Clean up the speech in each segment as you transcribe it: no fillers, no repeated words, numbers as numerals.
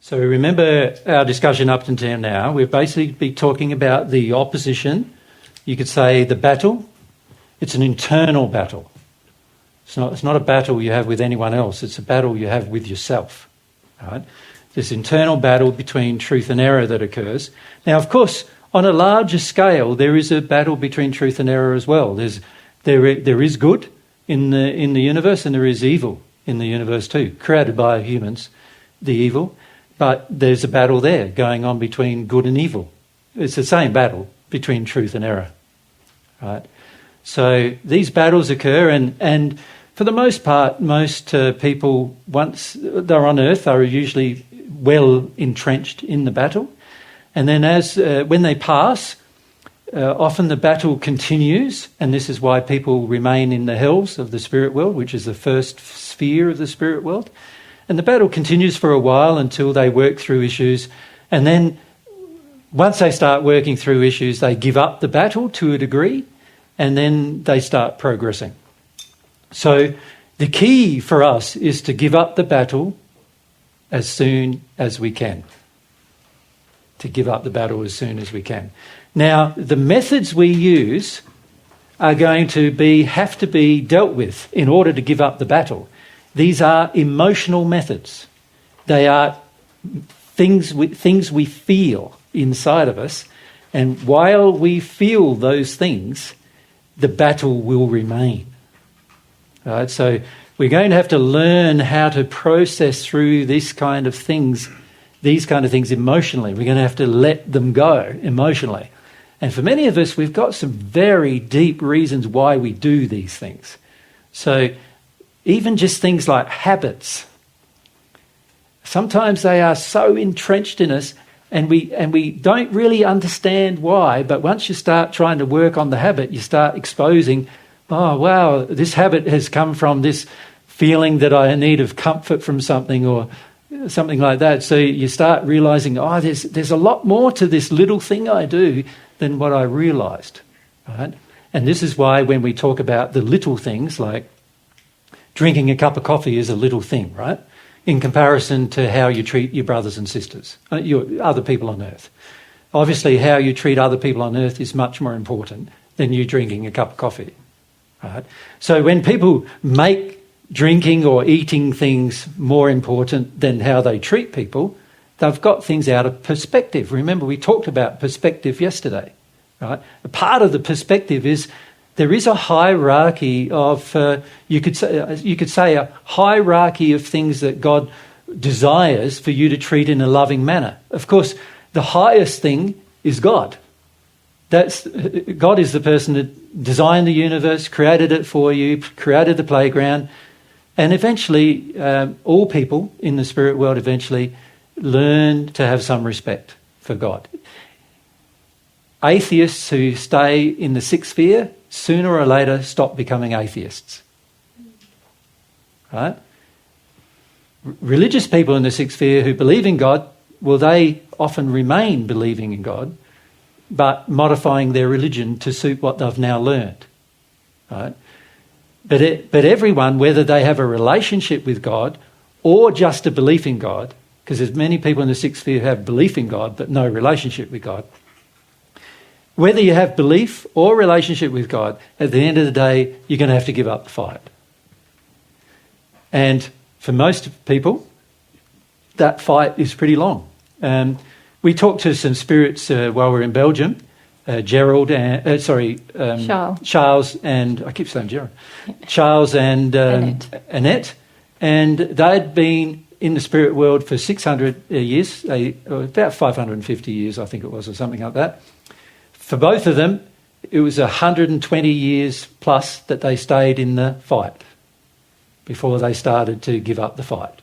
So remember our discussion up until now. We've basically been talking about the opposition. You could say the battle. It's an internal battle. It's not a battle you have with anyone else. It's a battle you have with yourself. Right? This internal battle between truth and error that occurs. Now, of course, on a larger scale, there is a battle between truth and error as well. There is good in the universe, and there is evil in the universe too, created by humans, the evil. But there's a battle there going on between good and evil. It's the same battle between truth and error. Right? So these battles occur, and for the most part, most people, once they're on earth, are usually well entrenched in the battle. And then when they pass, often the battle continues, and this is why people remain in the hells of the spirit world, which is the first sphere of the spirit world. And the battle continues for a while until they work through issues. And then once they start working through issues, they give up the battle to a degree, and then they start progressing. So the key for us is to give up the battle as soon as we can. To give up the battle as soon as we can. Now, the methods we use are going to have to be dealt with in order to give up the battle. These are emotional methods. They are things we feel inside of us, and while we feel those things, the battle will remain. Right? So we're going to have to learn how to process through these kind of things emotionally. We're going to have to let them go emotionally. And for many of us, we've got some very deep reasons why we do these things. So even just things like habits. Sometimes they are so entrenched in us, and we don't really understand why, but once you start trying to work on the habit, you start exposing, oh, wow, this habit has come from this feeling that I need of comfort from something or something like that. So you start realising, oh, there's a lot more to this little thing I do than what I realised. Right? And this is why when we talk about the little things, like drinking a cup of coffee is a little thing, right? In comparison to how you treat your brothers and sisters, your other people on earth. Obviously, how you treat other people on earth is much more important than you drinking a cup of coffee, right? So when people make drinking or eating things more important than how they treat people, they've got things out of perspective. Remember, we talked about perspective yesterday, right? A part of the perspective is there is a hierarchy of, you could say a hierarchy of things that God desires for you to treat in a loving manner. Of course, the highest thing is God. God is the person that designed the universe, created it for you, created the playground, and eventually all people in the spirit world eventually learn to have some respect for God. Atheists who stay in the sixth sphere sooner or later stop becoming atheists. Right? Religious people in the sixth sphere who believe in God, well, they often remain believing in God, but modifying their religion to suit what they've now learned. Right? But everyone, whether they have a relationship with God or just a belief in God, because there's many people in the sixth sphere who have belief in God but no relationship with God, whether you have belief or relationship with God, at the end of the day, you're going to have to give up the fight. And for most people, that fight is pretty long. We talked to some spirits while we were in Belgium, Charles and, I keep saying Gerald, Charles and Annette, and they'd been in the spirit world for 600 years, about 550 years, I think it was, or something like that. For both of them, it was 120 years plus that they stayed in the fight before they started to give up the fight.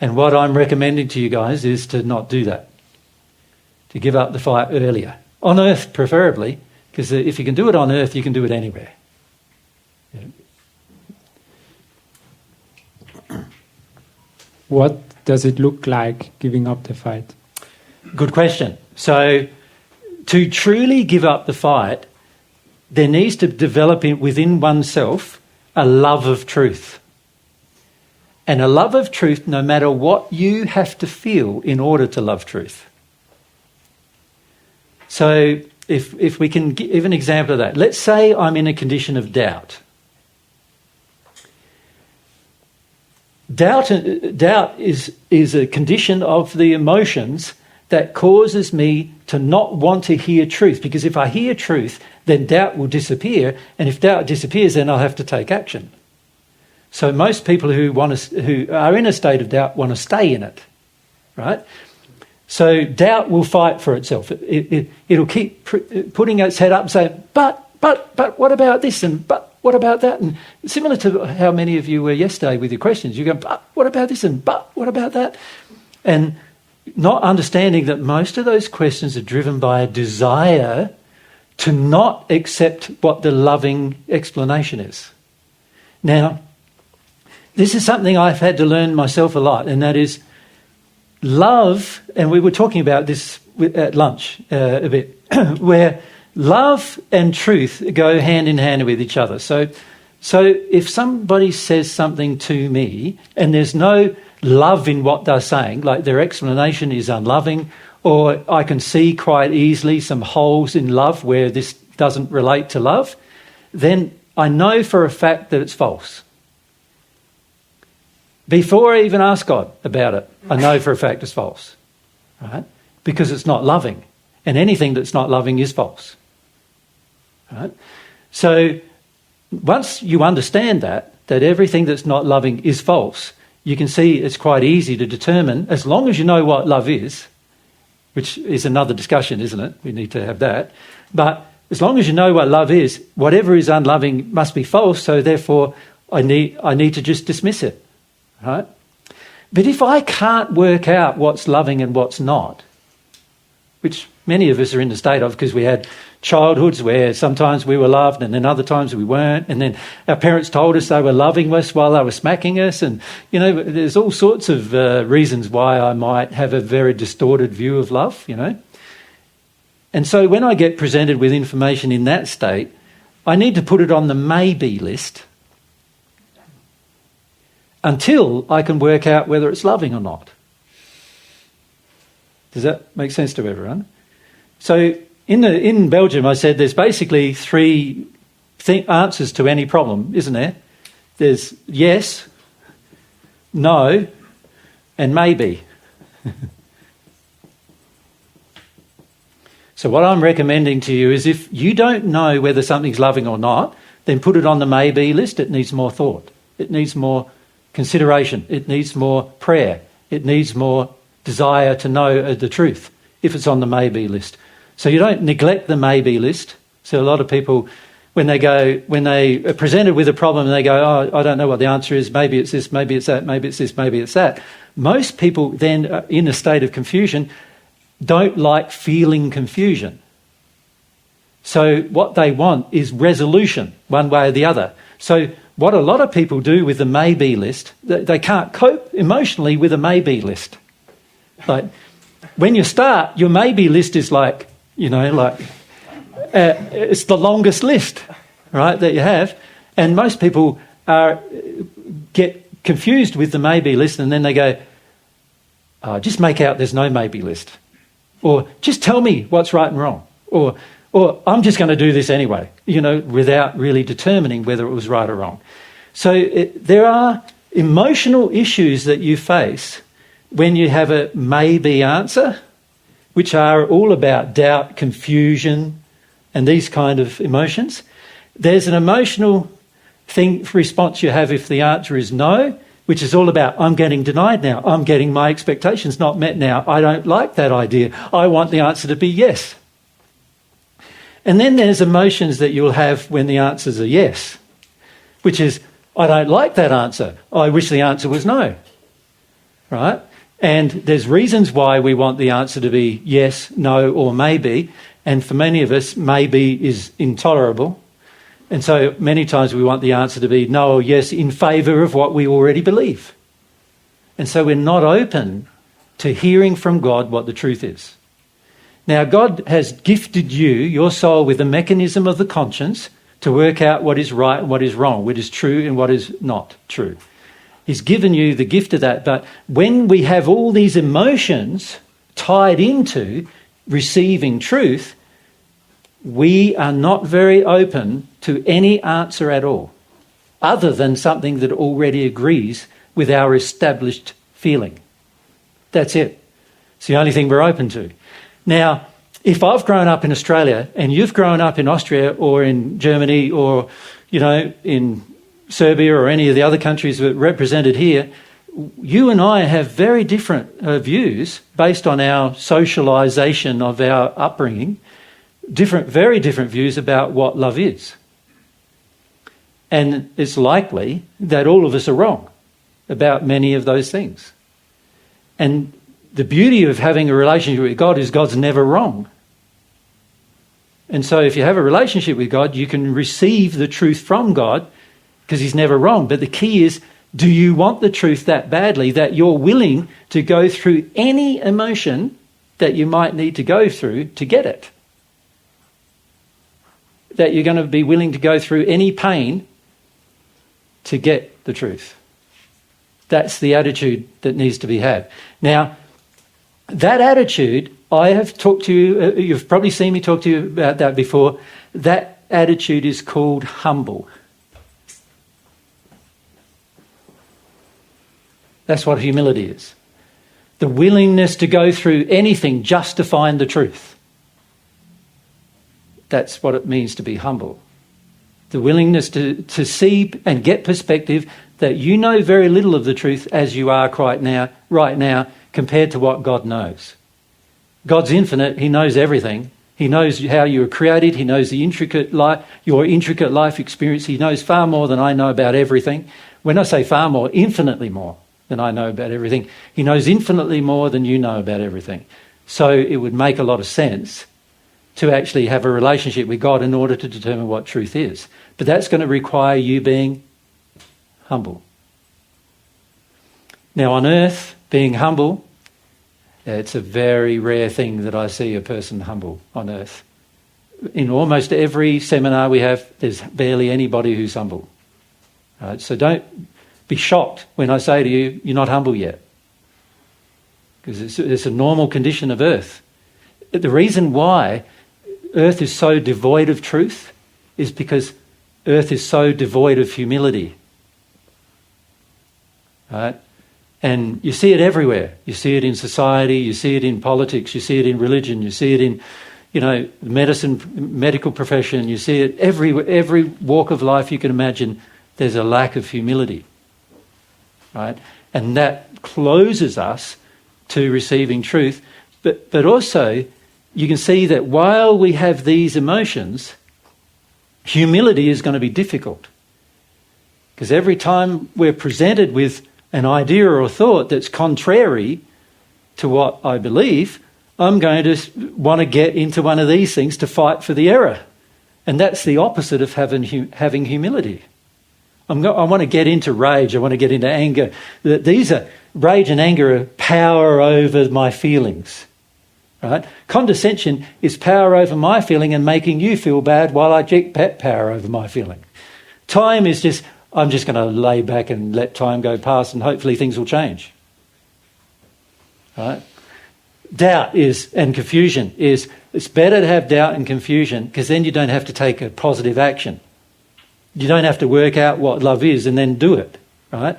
And what I'm recommending to you guys is to not do that, to give up the fight earlier. On earth, preferably, because if you can do it on earth, you can do it anywhere. Yeah. What does it look like giving up the fight? Good question. So, to truly give up the fight, there needs to develop within oneself a love of truth. and a love of truth no matter what you have to feel in order to love truth. So if we can give an example of that. Let's say I'm in a condition of doubt. Doubt is a condition of the emotions that causes me to not want to hear truth, because if I hear truth, then doubt will disappear, and if doubt disappears, then I'll have to take action. So most people who are in a state of doubt want to stay in it, right? So doubt will fight for itself. It'll keep putting its head up and saying, but what about this, and but what about that? And similar to how many of you were yesterday with your questions, you go, but what about this, and but what about that? And not understanding that most of those questions are driven by a desire to not accept what the loving explanation is. Now, this is something I've had to learn myself a lot, and that is love, and we were talking about this at lunch a bit, where love and truth go hand in hand with each other. So if somebody says something to me and there's no love in what they're saying, like their explanation is unloving, or I can see quite easily some holes in love where this doesn't relate to love, then I know for a fact that it's false. Before I even ask God about it, I know for a fact it's false, right? Because it's not loving, and anything that's not loving is false, right? So once you understand that everything that's not loving is false, you can see it's quite easy to determine, as long as you know what love is, which is another discussion, isn't it? We need to have that. But as long as you know what love is, whatever is unloving must be false, so therefore I need to just dismiss it. Right? But if I can't work out what's loving and what's not, which many of us are in the state of because we had childhoods where sometimes we were loved and then other times we weren't, and then our parents told us they were loving us while they were smacking us, and you know, there's all sorts of reasons why I might have a very distorted view of love, you know. And so when I get presented with information in that state, I need to put it on the maybe list until I can work out whether it's loving or not. Does that make sense to everyone? So in Belgium, I said there's basically three answers to any problem, isn't there? There's yes, no, and maybe. So what I'm recommending to you is, if you don't know whether something's loving or not, then put it on the maybe list. It needs more thought. It needs more consideration. It needs more prayer. It needs more desire to know the truth if it's on the maybe list. So you don't neglect the maybe list. So a lot of people, when they are presented with a problem and they go, oh, I don't know what the answer is, maybe it's this, maybe it's that, maybe it's this, maybe it's that. Most people then, in a state of confusion, don't like feeling confusion. So what they want is resolution, one way or the other. So what a lot of people do with the maybe list, they can't cope emotionally with a maybe list. Like when you start, your maybe list is like, you know, like it's the longest list, right, that you have. And most people get confused with the maybe list, and then they go, oh, just make out there's no maybe list. Or just tell me what's right and wrong. Or I'm just going to do this anyway, you know, without really determining whether it was right or wrong. So there are emotional issues that you face when you have a maybe answer, which are all about doubt, confusion, and these kind of emotions. There's an emotional response you have if the answer is no, which is all about, I'm getting denied now. I'm getting my expectations not met now. I don't like that idea. I want the answer to be yes. And then there's emotions that you'll have when the answers are yes, which is, I don't like that answer. I wish the answer was no, right? And there's reasons why we want the answer to be yes, no, or maybe. And for many of us, maybe is intolerable. And so many times we want the answer to be no or yes in favour of what we already believe. And so we're not open to hearing from God what the truth is. Now, God has gifted you, your soul, with a mechanism of the conscience to work out what is right and what is wrong, what is true and what is not true. He's given you the gift of that. But when we have all these emotions tied into receiving truth, we are not very open to any answer at all, other than something that already agrees with our established feeling. That's it. It's the only thing we're open to. Now, if I've grown up in Australia and you've grown up in Austria or in Germany or, in Serbia or any of the other countries that are represented here, you and I have very different views based on our socialisation of our upbringing, very different views about what love is. And it's likely that all of us are wrong about many of those things. And the beauty of having a relationship with God is God's never wrong. And so if you have a relationship with God, you can receive the truth from God because he's never wrong. But the key is, do you want the truth that badly that you're willing to go through any emotion that you might need to go through to get it? That you're going to be willing to go through any pain to get the truth? That's the attitude that needs to be had. Now, that attitude, I have talked to you, you've probably seen me talk to you about that before. That attitude is called humble. That's what humility is. The willingness to go through anything just to find the truth. That's what it means to be humble. The willingness to see and get perspective that you know very little of the truth as you are right now, compared to what God knows. God's infinite. He knows everything. He knows how you were created. He knows your intricate life experience. He knows far more than I know about everything. When I say far more, infinitely more than I know about everything. He knows infinitely more than you know about everything. So it would make a lot of sense to actually have a relationship with God in order to determine what truth is. But that's going to require you being humble. Now on earth, being humble, it's a very rare thing that I see a person humble on earth. In almost every seminar we have, there's barely anybody who's humble. Right? So don't be shocked when I say to you, you're not humble yet. Because it's a normal condition of earth. The reason why earth is so devoid of truth is because earth is so devoid of humility. Right? And you see it everywhere. You see it in society, you see it in politics, you see it in religion, you see it in, medical profession, you see it every walk of life you can imagine. There's a lack of humility. Right? And that closes us to receiving truth. But also, you can see that while we have these emotions, humility is going to be difficult. Because every time we're presented with an idea or thought that's contrary to what I believe, I'm going to want to get into one of these things to fight for the error. And that's the opposite of having humility. I want to get into rage. I want to get into anger. Rage and anger are power over my feelings. Right? Condescension is power over my feeling and making you feel bad while I get power over my feeling. Time is just, I'm just going to lay back and let time go past and hopefully things will change. Right? Doubt and confusion is, it's better to have doubt and confusion because then you don't have to take a positive action. You don't have to work out what love is and then do it. Right?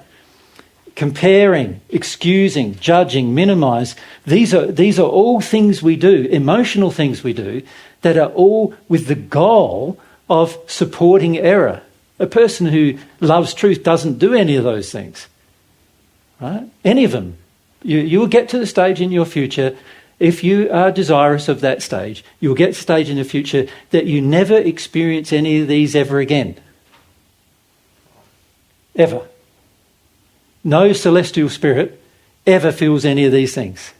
Comparing, excusing, judging, minimise, these are all things we do, emotional things we do, that are all with the goal of supporting error. A person who loves truth doesn't do any of those things. Right? Any of them. You will get to the stage in your future, if you are desirous of that stage, you'll get to the stage in the future that you never experience any of these ever again. Ever. No celestial spirit ever feels any of these things.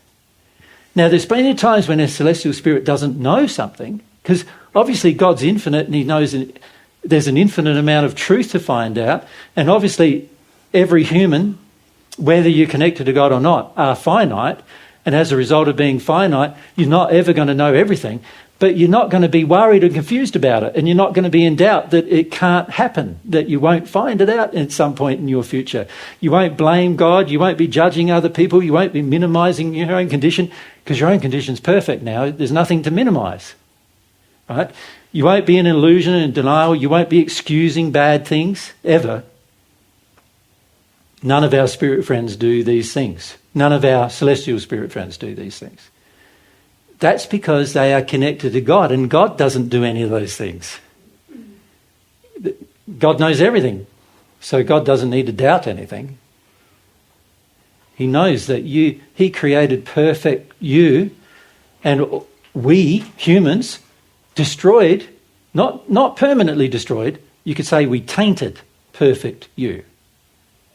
Now, there's plenty of times when a celestial spirit doesn't know something, because obviously God's infinite and he knows there's an infinite amount of truth to find out, and obviously every human, whether you're connected to God or not, are finite, and as a result of being finite, you're not ever going to know everything. But you're not going to be worried or confused about it, and you're not going to be in doubt that it can't happen, that you won't find it out at some point in your future. You won't blame God, you won't be judging other people, you won't be minimising your own condition, because your own condition's perfect now. There's nothing to minimise, right? You won't be in illusion and denial, you won't be excusing bad things, ever. None of our spirit friends do these things. None of our celestial spirit friends do these things. That's because they are connected to God, and God doesn't do any of those things. God knows everything, so God doesn't need to doubt anything. He knows that He created perfect you, and we, humans, destroyed, not permanently destroyed, you could say we tainted perfect you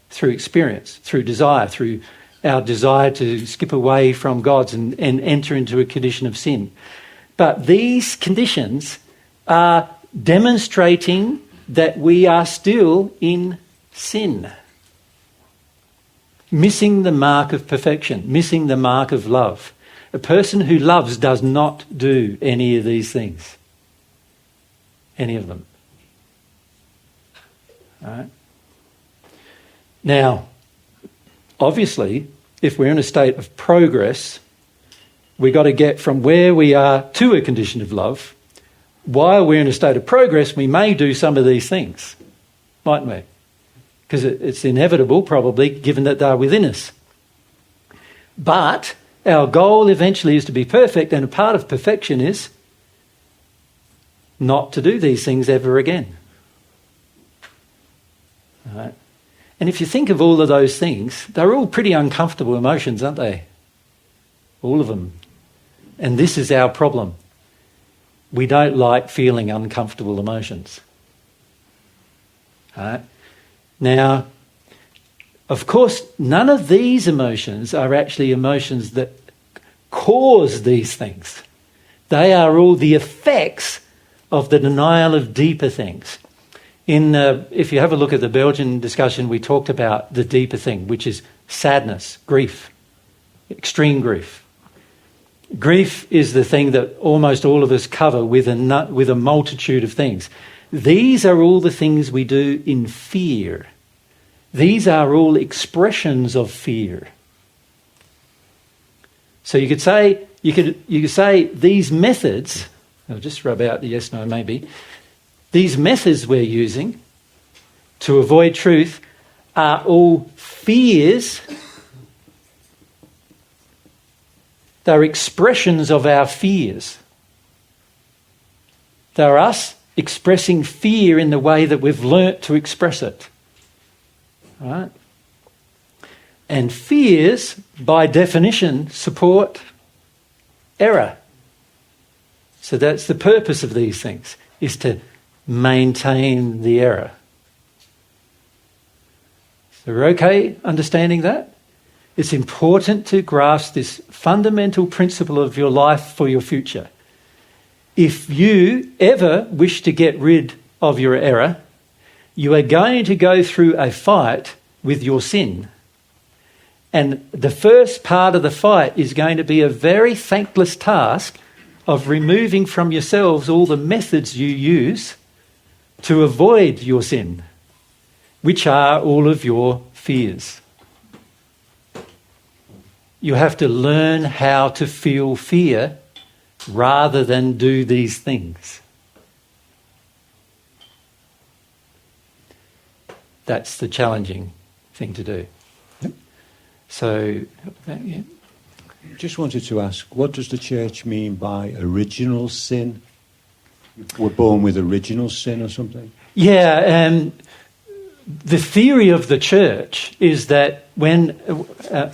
through experience, through desire, through our desire to skip away from God's and enter into a condition of sin. But these conditions are demonstrating that we are still in sin. Missing the mark of perfection, missing the mark of love. A person who loves does not do any of these things. Any of them. All right? Now, obviously, if we're in a state of progress, we've got to get from where we are to a condition of love. While we're in a state of progress, we may do some of these things, mightn't we? Because it's inevitable, probably, given that they're within us. But our goal eventually is to be perfect, and a part of perfection is not to do these things ever again. All right? And if you think of all of those things, they're all pretty uncomfortable emotions, aren't they? All of them. And this is our problem. We don't like feeling uncomfortable emotions. All right? Now, of course, none of these emotions are actually emotions that cause these things. They are all the effects of the denial of deeper things. If you have a look at the Belgian discussion, we talked about the deeper thing, which is sadness, grief, extreme grief. Grief is the thing that almost all of us cover with a multitude of things. These are all the things we do in fear. These are all expressions of fear. So you could say these methods. I'll just rub out the yes, no, maybe. These methods we're using to avoid truth are all fears. They're expressions of our fears. They're us expressing fear in the way that we've learnt to express it. Right? And fears, by definition, support error. So that's the purpose of these things, is to maintain the error. So we're okay understanding that? It's important to grasp this fundamental principle of your life for your future. If you ever wish to get rid of your error, you are going to go through a fight with your sin. And the first part of the fight is going to be a very thankless task of removing from yourselves all the methods you use to avoid your sin, which are all of your fears. You have to learn how to feel fear rather than do these things. That's the challenging thing to do. Yep. So, yeah. Just wanted to ask, what does the church mean by original sin? We're born with original sin or something? Yeah, the theory of the church is that when a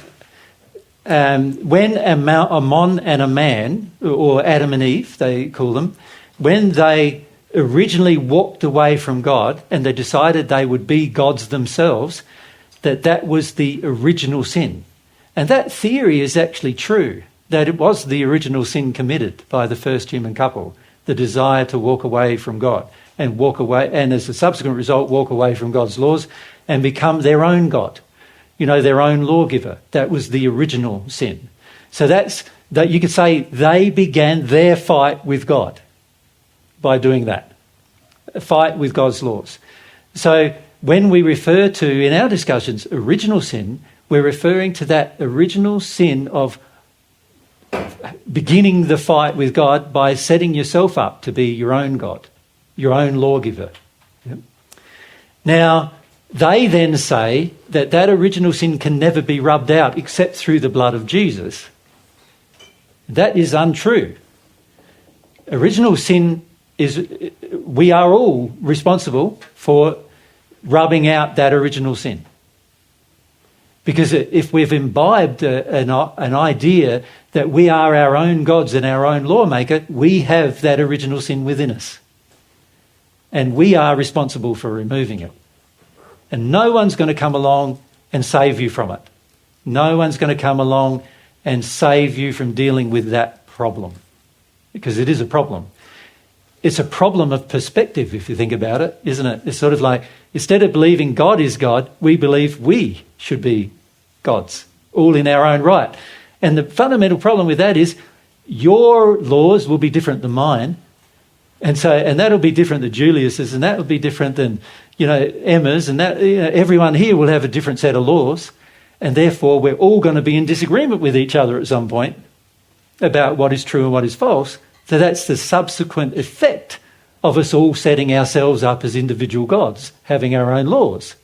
mon and a man, or Adam and Eve, they call them, when they originally walked away from God and they decided they would be gods themselves, that was the original sin. And that theory is actually true, that it was the original sin committed by the first human couple, the desire to walk away from God and walk away, and as a subsequent result, walk away from God's laws and become their own God, their own lawgiver. That was the original sin. So that's that you could say they began their fight with God by doing that, a fight with God's laws. So when we refer to, in our discussions, original sin, we're referring to that original sin of beginning the fight with God by setting yourself up to be your own God, your own lawgiver. Yep. Now, they then say that that original sin can never be rubbed out except through the blood of Jesus. That is untrue. Original sin is, we are all responsible for rubbing out that original sin. Because if we've imbibed an idea that we are our own gods and our own lawmaker, we have that original sin within us. And we are responsible for removing it. And no one's going to come along and save you from it. No one's going to come along and save you from dealing with that problem. Because it is a problem. It's a problem of perspective, if you think about it, isn't it? It's sort of like, instead of believing God is God, we believe we should be gods, all in our own right. And the fundamental problem with that is your laws will be different than mine. And that'll be different than Julius's, and that'll be different than, Emma's, and that, everyone here will have a different set of laws. And therefore, we're all going to be in disagreement with each other at some point about what is true and what is false. So that's the subsequent effect of us all setting ourselves up as individual gods, having our own laws.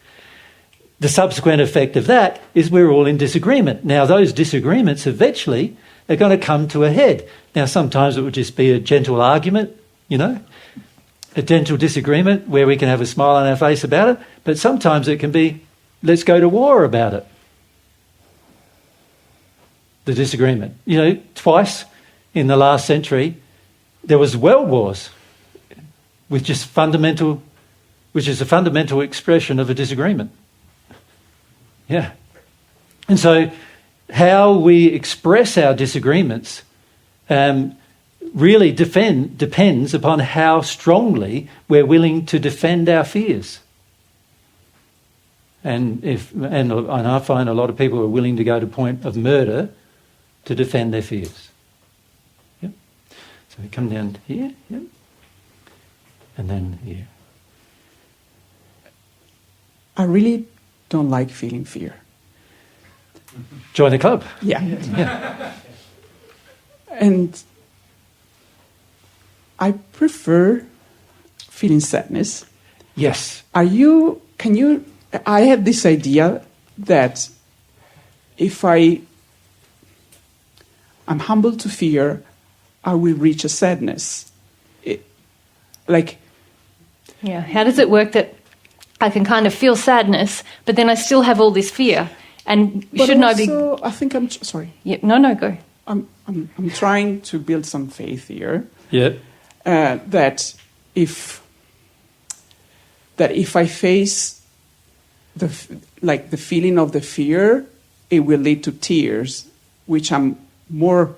The subsequent effect of that is we're all in disagreement. Now, those disagreements eventually are going to come to a head. Now, sometimes it would just be a gentle argument, a gentle disagreement where we can have a smile on our face about it. But sometimes it can be, let's go to war about it. The disagreement. Twice in the last century, there was world wars, which is a fundamental expression of a disagreement. Yeah. And so how we express our disagreements really depends upon how strongly we're willing to defend our fears. And I find a lot of people are willing to go to the point of murder to defend their fears. Yep. So we come down here, yep. And then here. I really don't like feeling fear. Join the club. Yeah. Yeah. And I prefer feeling sadness. Yes. I have this idea that if I'm humble to fear, I will reach a sadness. Yeah, how does it work that I can kind of feel sadness, but then I still have all this fear? And shouldn't I be... I think sorry. Yeah, no, go. I'm trying to build some faith here. Yeah. That if I face the feeling of the fear, it will lead to tears, which I'm more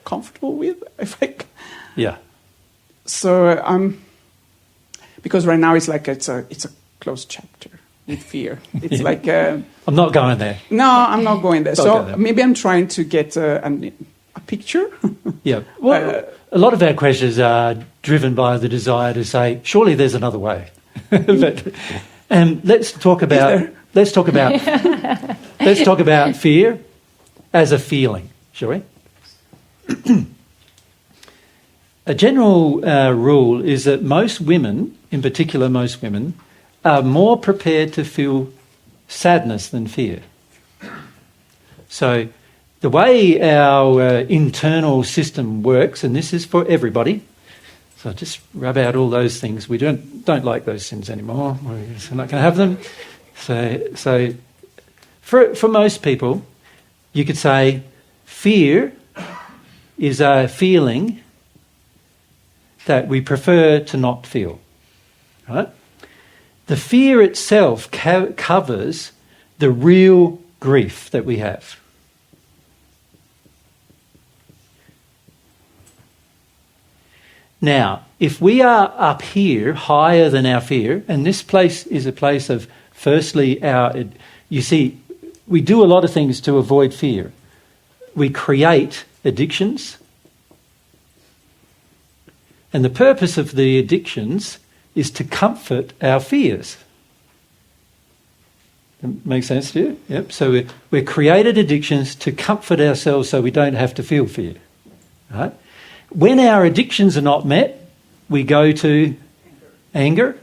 comfortable with. Yeah. So because right now it's a closed chapter with fear. It's like I'm not going there. No, I'm not going there. Don't So go there. maybe I'm trying to get a picture. Yeah. Well, a lot of our questions are driven by the desire to say, surely there's another way. But let's talk about fear as a feeling, shall we? A general rule is that most women, in particular most women, are more prepared to feel sadness than fear. So the way our internal system works, and this is for everybody, so just rub out all those things. We don't like those sins anymore. We're not going to have them. So for most people, you could say fear is a feeling that we prefer to not feel. Right? The fear itself covers the real grief that we have. Now, if we are up here, higher than our fear, and this place is a place of, firstly, you see, we do a lot of things to avoid fear. we create addictions. And the purpose of the addictions is to comfort our fears. That makes sense to you? Yep. So we're created addictions to comfort ourselves so we don't have to feel fear. Right? When our addictions are not met, we go to anger.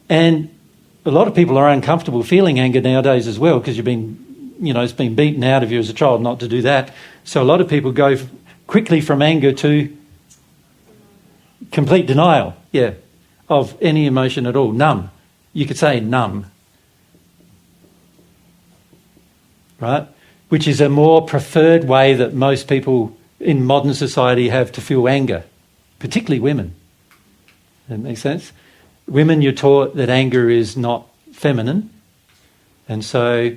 And a lot of people are uncomfortable feeling anger nowadays as well because it's been beaten out of you as a child not to do that. So a lot of people go quickly from anger to complete denial, of any emotion at all. Numb. You could say numb. Right? Which is a more preferred way that most people in modern society have to feel anger, particularly women. That makes sense? Women, you're taught that anger is not feminine, and so,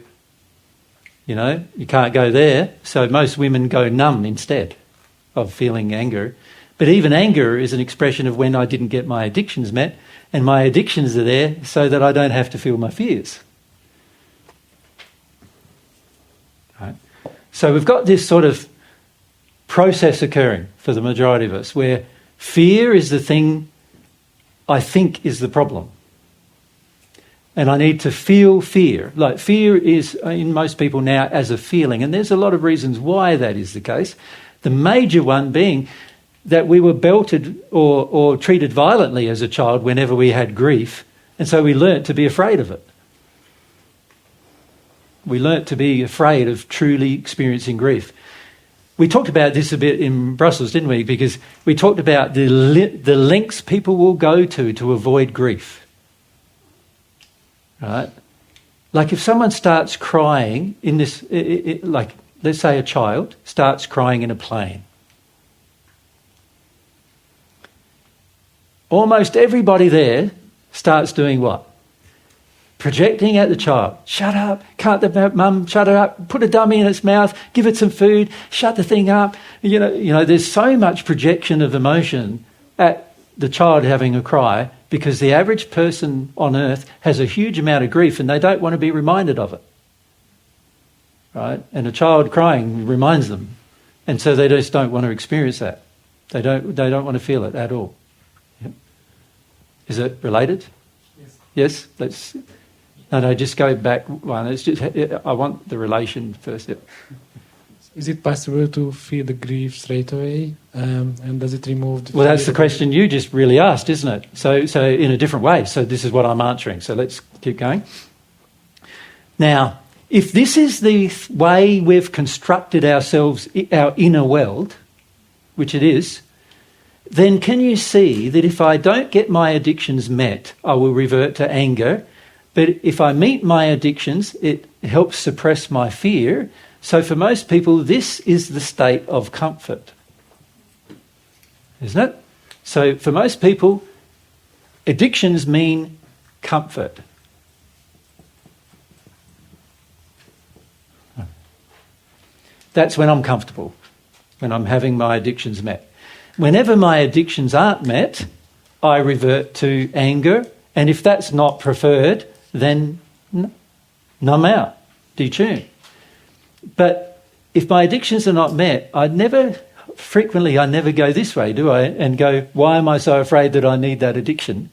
you can't go there. So most women go numb instead of feeling anger. But even anger is an expression of when I didn't get my addictions met, and my addictions are there so that I don't have to feel my fears. Right? So we've got this sort of process occurring for the majority of us where fear is the thing I think is the problem. And I need to feel fear. Like fear is in most people now as a feeling, and there's a lot of reasons why that is the case. The major one being that we were belted or treated violently as a child whenever we had grief, and so we learnt to be afraid of it. We learnt to be afraid of truly experiencing grief. We talked about this a bit in Brussels, didn't we? Because we talked about the lengths people will go to avoid grief. Right? Like if someone starts crying in this, like let's say a child starts crying in a plane. Almost everybody there starts doing what? Projecting at the child. Shut up, can't the mum shut her up, put a dummy in its mouth, give it some food, shut the thing up. You know, there's so much projection of emotion at the child having a cry because the average person on earth has a huge amount of grief and they don't want to be reminded of it. Right? And a child crying reminds them. And so they just don't want to experience that. They don't want to feel it at all. Yep. Is it related? Yes? Let's... No, just go back one. It's just, I want the relation first. Yep. Is it possible to feel the grief straight away? And does it remove the Well, that's the question you just really asked, isn't it? So in a different way. So this is what I'm answering. So let's keep going. Now, if this is the way we've constructed ourselves, our inner world, which it is, then can you see that if I don't get my addictions met, I will revert to anger. But if I meet my addictions, it helps suppress my fear. So for most people, this is the state of comfort. Isn't it? So for most people, addictions mean comfort. That's when I'm comfortable, when I'm having my addictions met. Whenever my addictions aren't met, I revert to anger. And if that's not preferred, then numb out, detune. But if my addictions are not met, I never go this way, do I? And go, why am I so afraid that I need that addiction?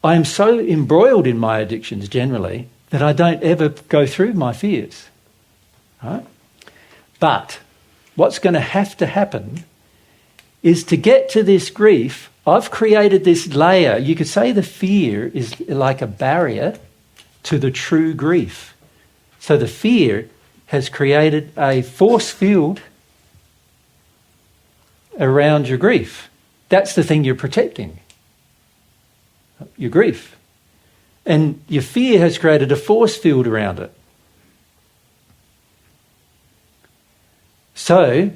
I am so embroiled in my addictions generally that I don't ever go through my fears. Right? But what's going to have to happen is to get to this grief, I've created this layer. You could say the fear is like a barrier to the true grief. So the fear has created a force field around your grief. That's the thing you're protecting, your grief. And your fear has created a force field around it. So,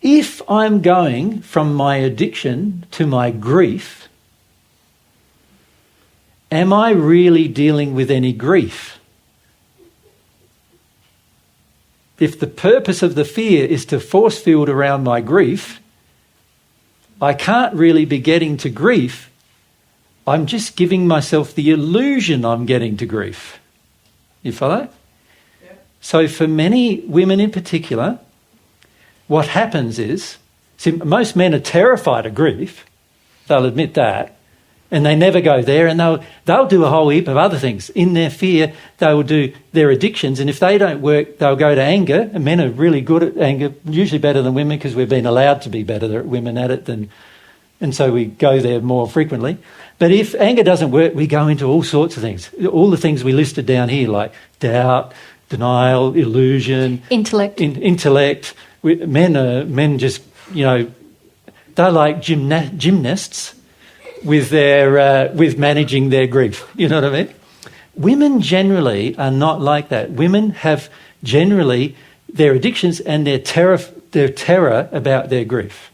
if I'm going from my addiction to my grief, am I really dealing with any grief? If the purpose of the fear is to force field around my grief, I can't really be getting to grief. I'm just giving myself the illusion I'm getting to grief. You follow? Yeah. So for many women in particular, what happens is, see, most men are terrified of grief. They'll admit that. And they never go there, and they'll do a whole heap of other things. In their fear, they will do their addictions, and if they don't work, they'll go to anger. And men are really good at anger, usually better than women because we've been allowed to be better women at it and so we go there more frequently. But if anger doesn't work, we go into all sorts of things. All the things we listed down here, like doubt, denial, illusion, Intellect. intellect. Men just, they're like gymnasts with managing their grief. You know what I mean? Women generally are not like that. Women have generally their addictions and their terror about their grief.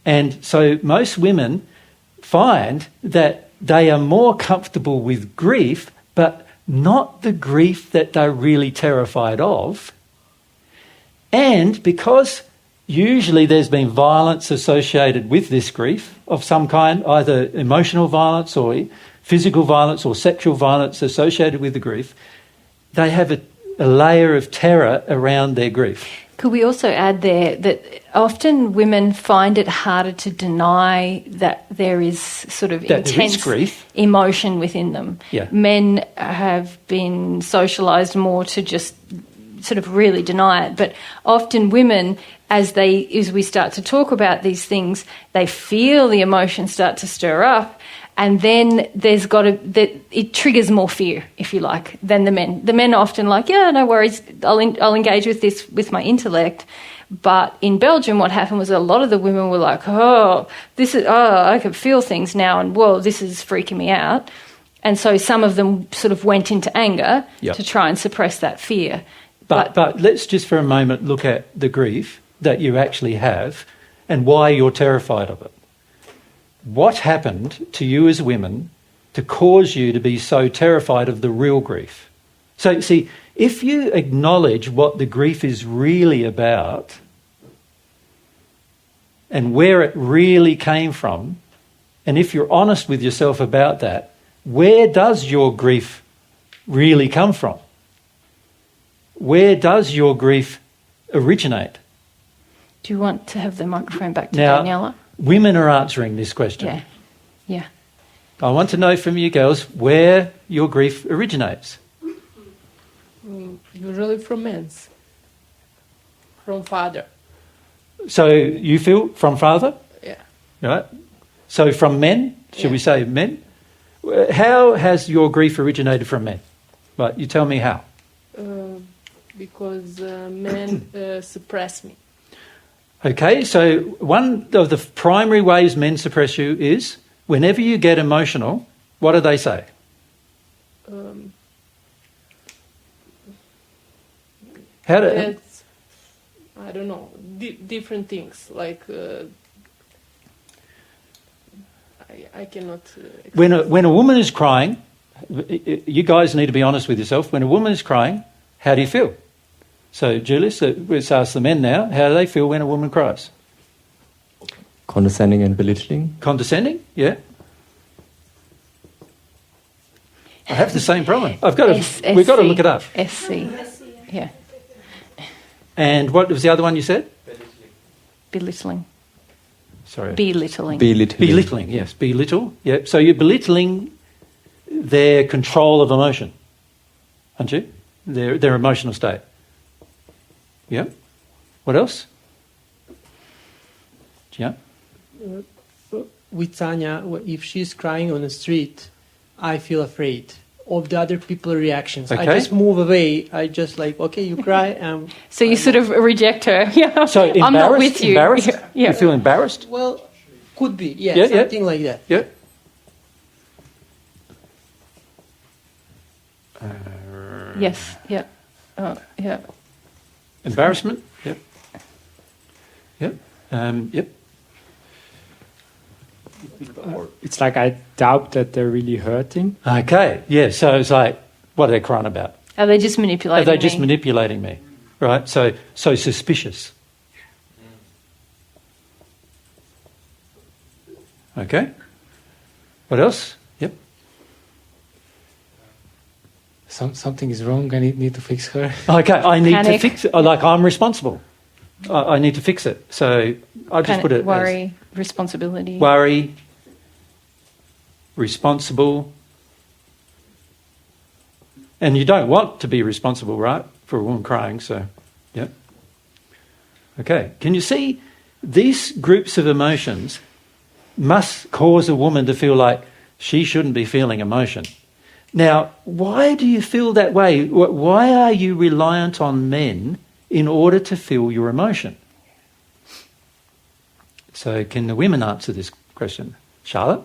And so most women find that they are more comfortable with grief, but not the grief that they're really terrified of. And because usually there's been violence associated with this grief of some kind, either emotional violence or physical violence or sexual violence associated with the grief, they have a layer of terror around their grief. Could we also add there that often women find it harder to deny that there is sort of That there is intense grief. emotion within them? Yeah. Men have been socialised more to just sort of really deny it, but often women, as we start to talk about these things, they feel the emotions start to stir up, and then it triggers more fear, if you like, than the men. The men are often like, yeah, no worries, I'll engage with this with my intellect. But in Belgium, what happened was a lot of the women were like, I can feel things now, and whoa, this is freaking me out. And so some of them sort of went into anger to try and suppress that fear. But let's just for a moment look at the grief that you actually have and why you're terrified of it. What happened to you as women to cause you to be so terrified of the real grief? So, see, if you acknowledge what the grief is really about and where it really came from, and if you're honest with yourself about that, where does your grief really come from? Where does your grief originate? Do you want to have the microphone back to Now, Daniela? Women are answering this question. Yeah. I want to know from you girls where your grief originates. Usually from men, from father. So you feel from father? Yeah. Right? So from men? Should we say men? How has your grief originated from men? Right, you tell me how. Because men suppress me. Okay, so one of the primary ways men suppress you is whenever you get emotional, what do they say? It's, I don't know, different things. Like, I cannot... When a woman is crying, you guys need to be honest with yourself. When a woman is crying, how do you feel? So, Julius, let's ask the men now. How do they feel when a woman cries? Condescending and belittling. Condescending? Yeah. I have the same problem. We've got to look it up. SC. Yeah. And what was the other one you said? Belittling. Sorry. Belittling. Belittling, yes. Belittle. Yeah. So you're belittling their control of emotion, aren't you? Their emotional state. Yeah. What else? Yeah. With Tanya, if she's crying on the street, I feel afraid of the other people's reactions. Okay. I just move away. I just like, okay, you cry. So you sort of reject her. Yeah. So embarrassed? I'm not with you. Embarrassed? Yeah. You feel embarrassed? Well, could be, Yeah, something like that. Yeah. Yes. Yeah. Yeah. Embarrassment? Yep. Yep. Yep. It's like I doubt that they're really hurting. Okay. Yeah. So it's like, what are they crying about? Are they just manipulating Are they just me? manipulating me? Right. So suspicious. Okay. What else? Yep. something is wrong. I need to fix her. Okay, I need Panic. to fix it. Like, I'm responsible. I need to fix it. So I just put it worry, responsibility. as worry, responsible. And you don't want to be responsible, right, for a woman crying, so, yeah. Okay, can you see these groups of emotions must cause a woman to feel like she shouldn't be feeling emotion. Now, why do you feel that way? Why are you reliant on men in order to feel your emotion? So can the women answer this question? Charlotte?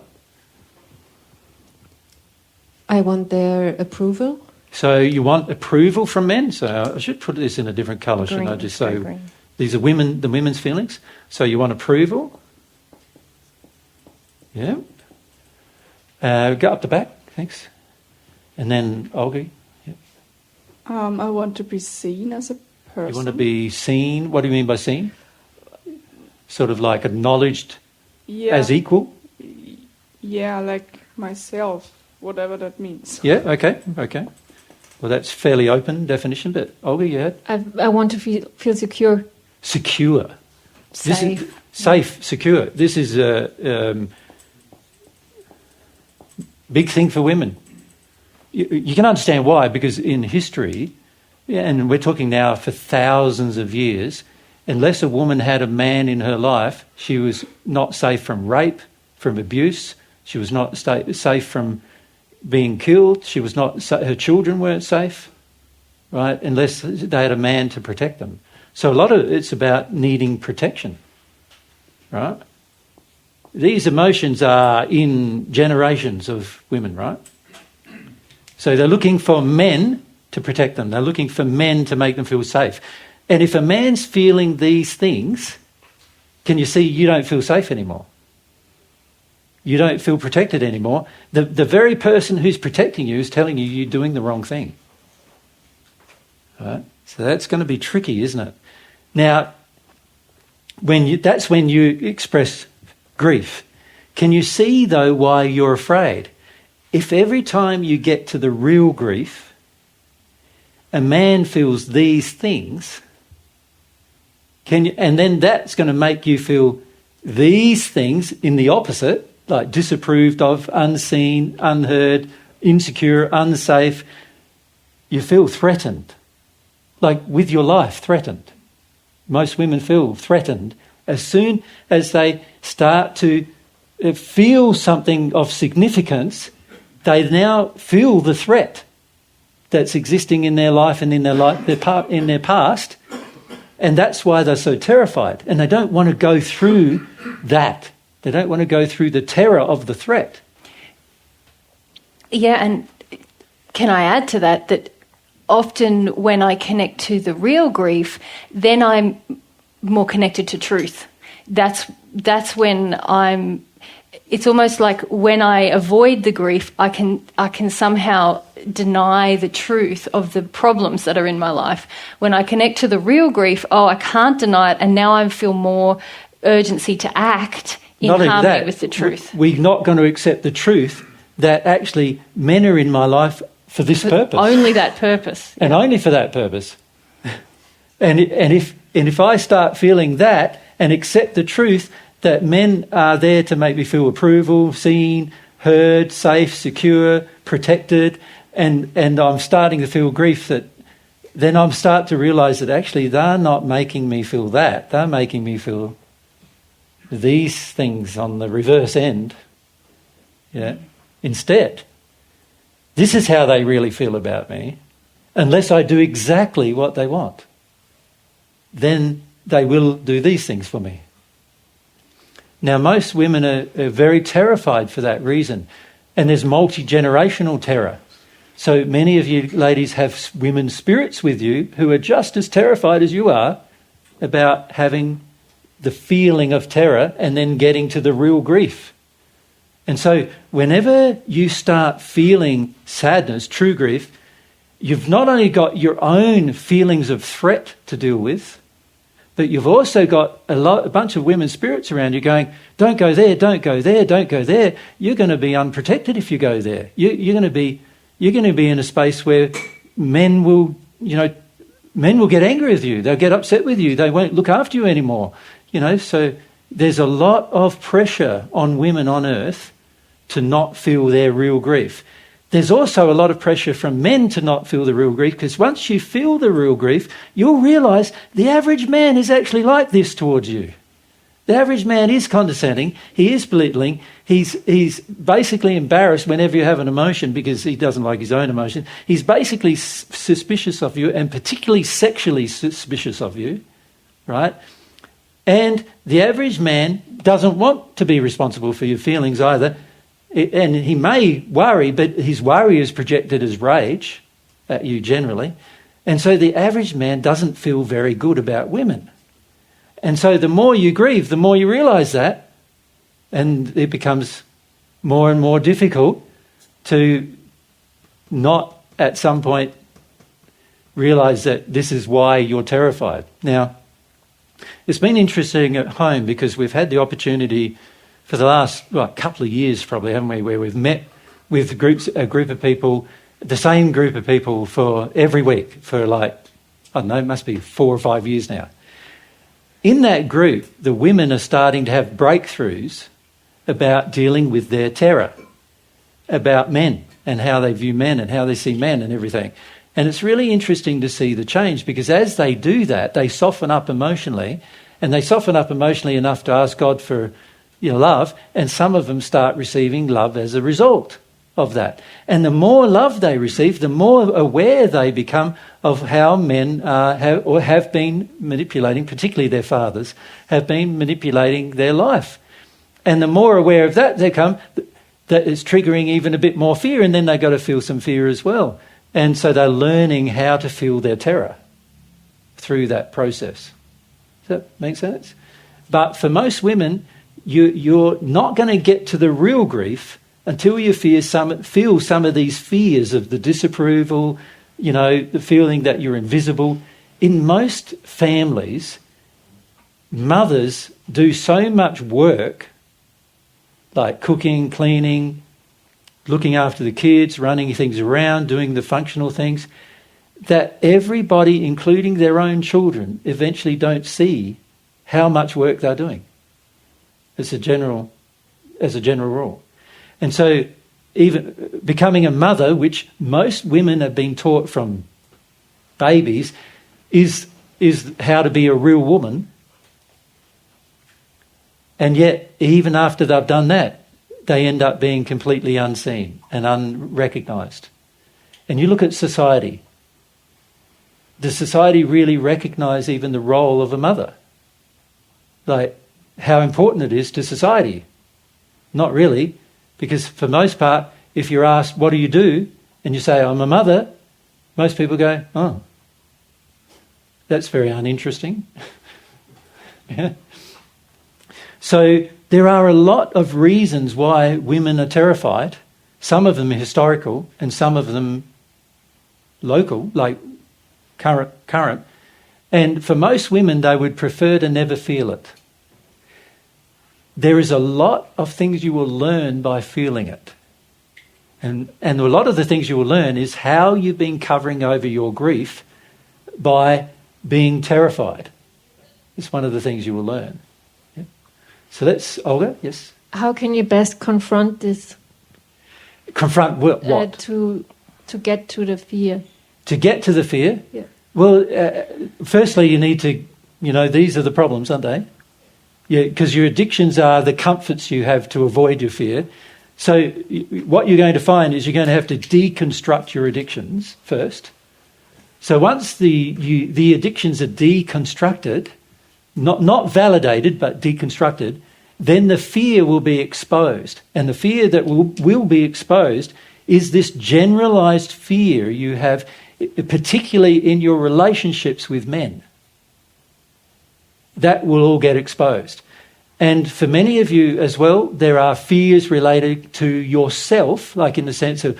I want their approval. So you want approval from men? So I should put this in a different colour, shouldn't I? Green, Just very so green. these are women, the women's feelings. So you want approval? Yeah. Go up the back, thanks. And then Olga. Yeah. I want to be seen as a person. You want to be seen? What do you mean by seen? Sort of like acknowledged as equal? Yeah, like myself, whatever that means. Yeah, okay. Well, that's fairly open definition, but Olga, you had? I want to feel secure, Secure. This safe. is safe, secure. This is a big thing for women. You can understand why, because in history, and we're talking now for thousands of years, unless a woman had a man in her life, she was not safe from rape, from abuse. She was not safe from being killed. She was not. Her children weren't safe, right? Unless they had a man to protect them. So a lot of it's about needing protection, right? These emotions are in generations of women, right? So they're looking for men to protect them. They're looking for men to make them feel safe. And if a man's feeling these things, can you see you don't feel safe anymore? You don't feel protected anymore. The very person who's protecting you is telling you you're doing the wrong thing. Right? So that's going to be tricky, isn't it? Now, that's when you express grief. Can you see, though, why you're afraid? If every time you get to the real grief, a man feels these things, and then that's going to make you feel these things in the opposite, like disapproved of, unseen, unheard, insecure, unsafe. You feel threatened, like with your life threatened. Most women feel threatened as soon as they start to feel something of significance. They now feel the threat that's existing in their life and in their past, and that's why they're so terrified. And they don't want to go through that. They don't want to go through the terror of the threat. Yeah, and can I add to that that often when I connect to the real grief, then I'm more connected to truth. That's when I'm. It's almost like when I avoid the grief, I can somehow deny the truth of the problems that are in my life. When I connect to the real grief, I can't deny it, and now I feel more urgency to act in harmony with the truth. We're not going to accept the truth that actually men are in my life for this purpose. Only that purpose. And only for that purpose. And if I start feeling that and accept the truth that men are there to make me feel approval, seen, heard, safe, secure, protected, and I'm starting to feel grief, that then I'm start to realise that actually they're not making me feel that. They're making me feel these things on the reverse end. Yeah. Instead, this is how they really feel about me. Unless I do exactly what they want, then they will do these things for me. Now, most women are very terrified for that reason. And there's multi-generational terror. So many of you ladies have women spirits with you who are just as terrified as you are about having the feeling of terror and then getting to the real grief. And so whenever you start feeling sadness, true grief, you've not only got your own feelings of threat to deal with, but you've also got a bunch of women spirits around you going, don't go there, don't go there, don't go there. You're going to be unprotected if you go there. You're going to be you're going to be in a space where men will get angry with you. They'll get upset with you. They won't look after you anymore. So there's a lot of pressure on women on earth to not feel their real grief. There's also a lot of pressure from men to not feel the real grief, because once you feel the real grief, you'll realise the average man is actually like this towards you. The average man is condescending, he is belittling, he's basically embarrassed whenever you have an emotion because he doesn't like his own emotion. He's basically suspicious of you, and particularly sexually suspicious of you, right? And the average man doesn't want to be responsible for your feelings either. And he may worry, but his worry is projected as rage at you generally. And so the average man doesn't feel very good about women. And so the more you grieve, the more you realise that, and it becomes more and more difficult to not at some point realise that this is why you're terrified. Now, it's been interesting at home because we've had the opportunity for the last couple of years probably, haven't we, where we've met with a group of people, the same group of people for every week for it must be 4 or 5 years now. In that group, the women are starting to have breakthroughs about dealing with their terror, about men and how they view men and how they see men and everything. And it's really interesting to see the change, because as they do that, they soften up emotionally, and they soften up emotionally enough to ask God for love, and some of them start receiving love as a result of that. And the more love they receive, the more aware they become of how men have been manipulating, particularly their fathers, have been manipulating their life. And the more aware of that they come, that is triggering even a bit more fear, and then they've got to feel some fear as well. And so they're learning how to feel their terror through that process. Does that make sense? But for most women, you're not going to get to the real grief until you feel some of these fears of the disapproval, the feeling that you're invisible. In most families, mothers do so much work, like cooking, cleaning, looking after the kids, running things around, doing the functional things, that everybody, including their own children, eventually don't see how much work they're doing. As a general rule. And so even becoming a mother, which most women have been taught from babies, is how to be a real woman. And yet, even after they've done that, they end up being completely unseen and unrecognised. And you look at society. Does society really recognise even the role of a mother? How important it is to society? Not really, because for most part, if you're asked, what do you do? And you say, I'm a mother, most people go, oh, that's very uninteresting. Yeah. So there are a lot of reasons why women are terrified. Some of them are historical and some of them local, like current. And for most women, they would prefer to never feel it. There is a lot of things you will learn by feeling it. And a lot of the things you will learn is how you've been covering over your grief by being terrified. It's one of the things you will learn. Yeah. So that's, Olga, yes? How can you best confront this? Confront what? To get to the fear. To get to the fear? Yeah. Well, firstly, you need to, these are the problems, aren't they? Yeah, because your addictions are the comforts you have to avoid your fear. So what you're going to find is you're going to have to deconstruct your addictions first. So once the addictions are deconstructed, not validated but deconstructed, then the fear will be exposed. And the fear that will be exposed is this generalised fear you have, particularly in your relationships with men. That will all get exposed. And for many of you as well, there are fears related to yourself, like in the sense of,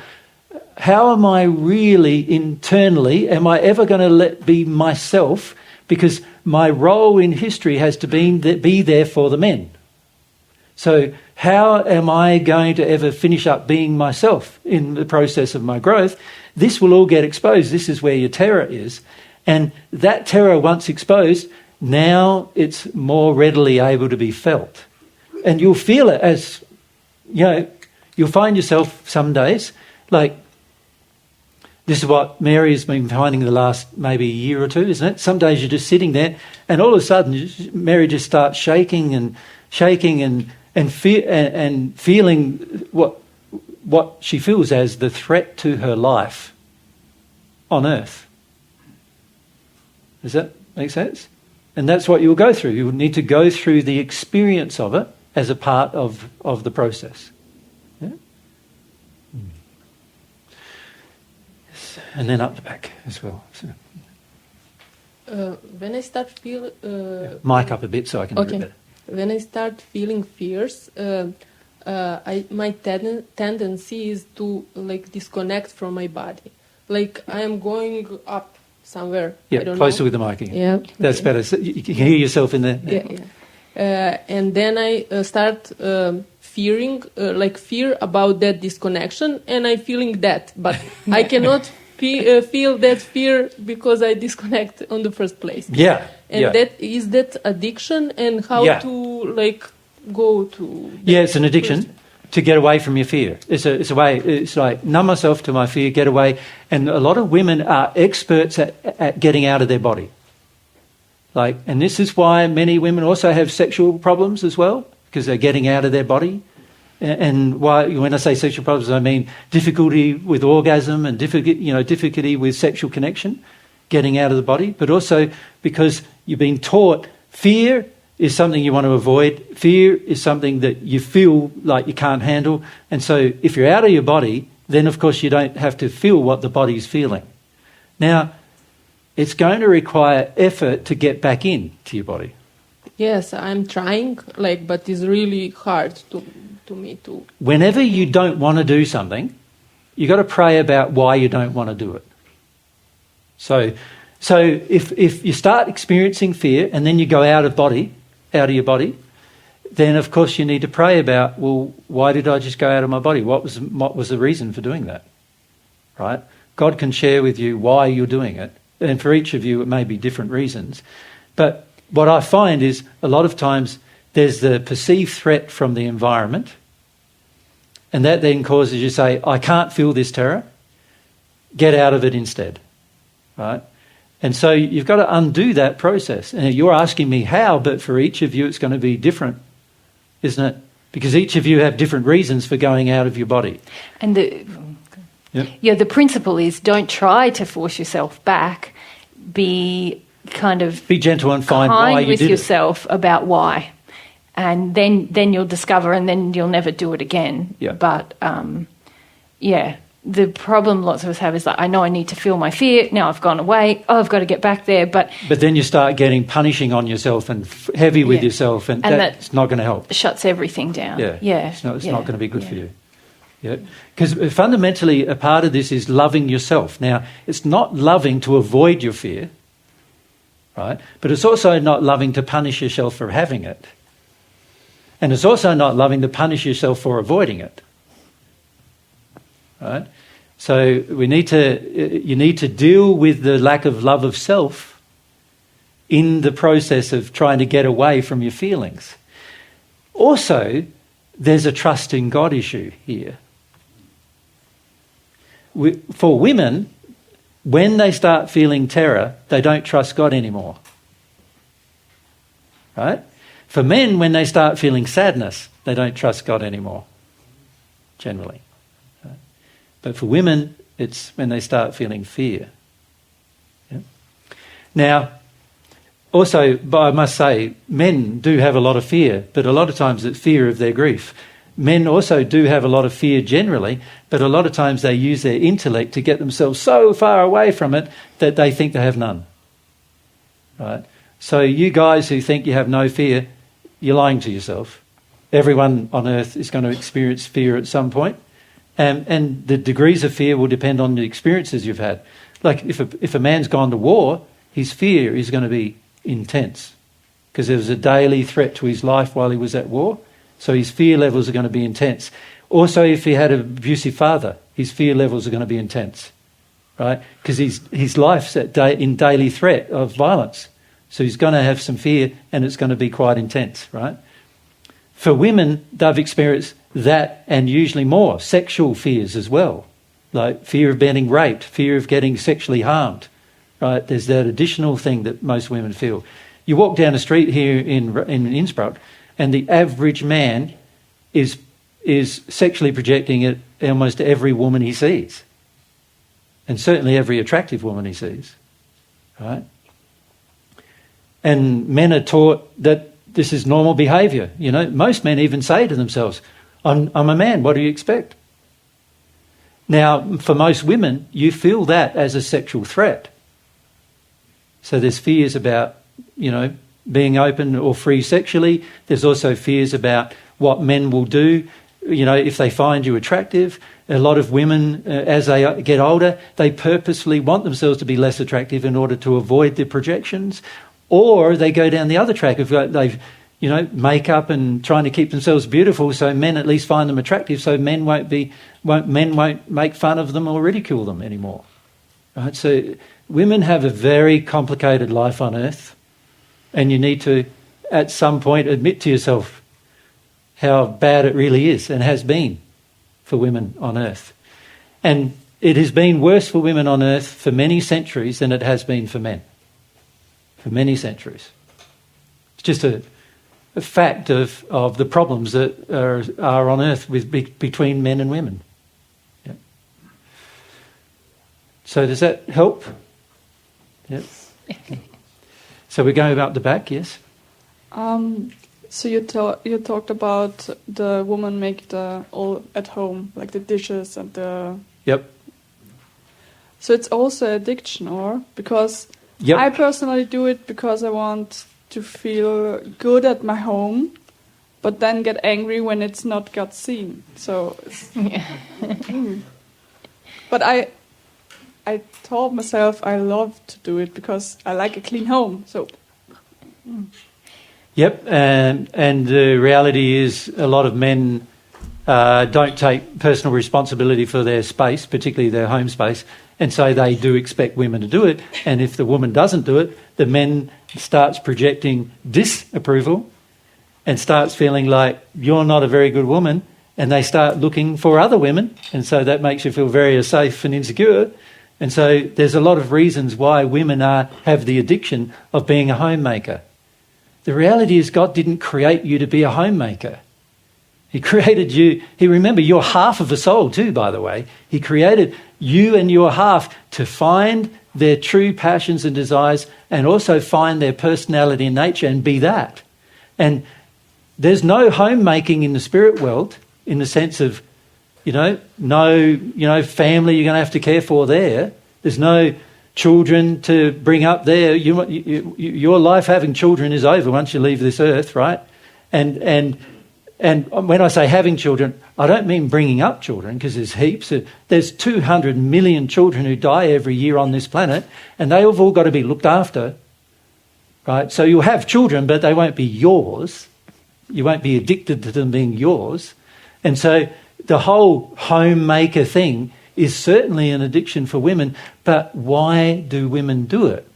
how am I really internally, am I ever going to be myself? Because my role in history has to be there for the men. So how am I going to ever finish up being myself in the process of my growth? This will all get exposed. This is where your terror is. And that terror, once exposed, now it's more readily able to be felt. And you'll feel it as, you know, you'll find yourself some days, like, this is what Mary has been finding the last maybe year or two, isn't it? Some days you're just sitting there and all of a sudden Mary just starts shaking and feeling what she feels as the threat to her life on earth. Does that make sense? And that's what you'll go through. You will need to go through the experience of it as a part of the process. Yeah? Yes. And then up the back as well. So, When I start feel mic up a bit so I can hear it okay. better. When I start feeling fears, my tendency is to like disconnect from my body. Like I am going up somewhere. I Yeah, don't closer know. with the mic again. Yeah, That's okay. better. So you can hear yourself in there. Yeah. And then I start fearing, fear about that disconnection, and I'm feeling that, but I cannot feel that fear because I disconnect on the first place. Yeah. And yeah. that is that addiction, and how Yeah. to go to. Yeah, it's an addiction to get away from your fear. It's a way. It's like numb myself to my fear, get away. And a lot of women are experts at getting out of their body. And this is why many women also have sexual problems as well, because they're getting out of their body. And why, when I say sexual problems, I mean difficulty with orgasm and difficulty with sexual connection, getting out of the body. But also because you've been taught fear is something you want to avoid. Fear is something that you feel like you can't handle. And so if you're out of your body, then of course you don't have to feel what the body's feeling. Now, it's going to require effort to get back into your body. Yes, I'm trying, but it's really hard to me to. Whenever you don't want to do something, you've got to pray about why you don't want to do it. So if you start experiencing fear and then you go out of your body, then of course you need to pray about, well, why did I just go out of my body? What was the reason for doing that? Right? God can share with you why you're doing it. And for each of you, it may be different reasons. But what I find is a lot of times there's the perceived threat from the environment, and that then causes you to say, I can't feel this terror. Get out of it instead. Right? And so you've got to undo that process. And you're asking me how, but for each of you it's going to be different, isn't it? Because each of you have different reasons for going out of your body. And the principle is don't try to force yourself back. Be gentle and find why you with did yourself about why. And then you'll discover, and then you'll never do it again. Yeah. But, the problem lots of us have is I know I need to feel my fear. Now I've gone away. Oh, I've got to get back there. But then you start getting punishing on yourself and heavy with yourself, and that's not going to help. Shuts everything down. Yeah. It's not going to be good for you. Yeah. Because fundamentally a part of this is loving yourself. Now, it's not loving to avoid your fear, right? But it's also not loving to punish yourself for having it. And it's also not loving to punish yourself for avoiding it. Right? So you need to deal with the lack of love of self in the process of trying to get away from your feelings. Also, there's a trust in God issue here. For women, when they start feeling terror, they don't trust God anymore. Right? For men, when they start feeling sadness, they don't trust God anymore, generally. But for women, it's when they start feeling fear. Yeah? Now, also, I must say, men do have a lot of fear, but a lot of times it's fear of their grief. Men also do have a lot of fear generally, but a lot of times they use their intellect to get themselves so far away from it that they think they have none. Right? So you guys who think you have no fear, you're lying to yourself. Everyone on earth is going to experience fear at some point. And the degrees of fear will depend on the experiences you've had. Like if a man's gone to war, his fear is going to be intense because there was a daily threat to his life while he was at war, So his fear levels are going to be intense. Also, if he had an abusive father, his fear levels are going to be intense, right? Because his life's in daily threat of violence. So he's going to have some fear, and it's going to be quite intense, right? For women, they've experienced that and usually more, sexual fears as well, like fear of being raped, fear of getting sexually harmed, right? There's that additional thing that most women feel. You walk down the street here in Innsbruck, and the average man is sexually projecting at almost every woman he sees, and certainly every attractive woman he sees, right? And men are taught that this is normal behaviour. You know, most men even say to themselves, I'm a man, what do you expect? Now, for most women, you feel that as a sexual threat. So there's fears about, you know, being open or free sexually. There's also fears about what men will do, you know, if they find you attractive. A lot of women, as they get older, they purposefully want themselves to be less attractive in order to avoid the projections. Or they go down the other track of they've, you know, makeup and trying to keep themselves beautiful, so men at least find them attractive, so men won't make fun of them or ridicule them anymore. Right? So women have a very complicated life on earth, and you need to, at some point, admit to yourself how bad it really is and has been for women on earth. And it has been worse for women on earth for many centuries than it has been for men. For many centuries. It's just a fact of the problems that are on earth between men and women. Yeah. So does that help? Yep. So we're going about the back, yes? So you talked about the woman make the all at home, like the dishes and the... Yep. So it's also addiction, or? Because yep. I personally do it because I want to feel good at my home, but then get angry when it's not got seen. So it's... But I told myself I love to do it because I like a clean home, so... Yep, and the reality is a lot of men don't take personal responsibility for their space, particularly their home space, and so they do expect women to do it. And if the woman doesn't do it, the men starts projecting disapproval and starts feeling like you're not a very good woman, and they start looking for other women, and so that makes you feel very unsafe and insecure. And so there's a lot of reasons why women have the addiction of being a homemaker. The reality is God didn't create you to be a homemaker. He created you, remember, you're half of a soul too, by the way. He created you and your half to find their true passions and desires and also find their personality and nature and be that. And there's no homemaking in the spirit world in the sense of, no family you're going to have to care for there. There's no children to bring up there. Your life having children is over once you leave this earth, right? And when I say having children, I don't mean bringing up children, because there's heaps. There's 200 million children who die every year on this planet, and they have all got to be looked after, right? So you'll have children, but they won't be yours. You won't be addicted to them being yours. And so the whole homemaker thing is certainly an addiction for women, but why do women do it?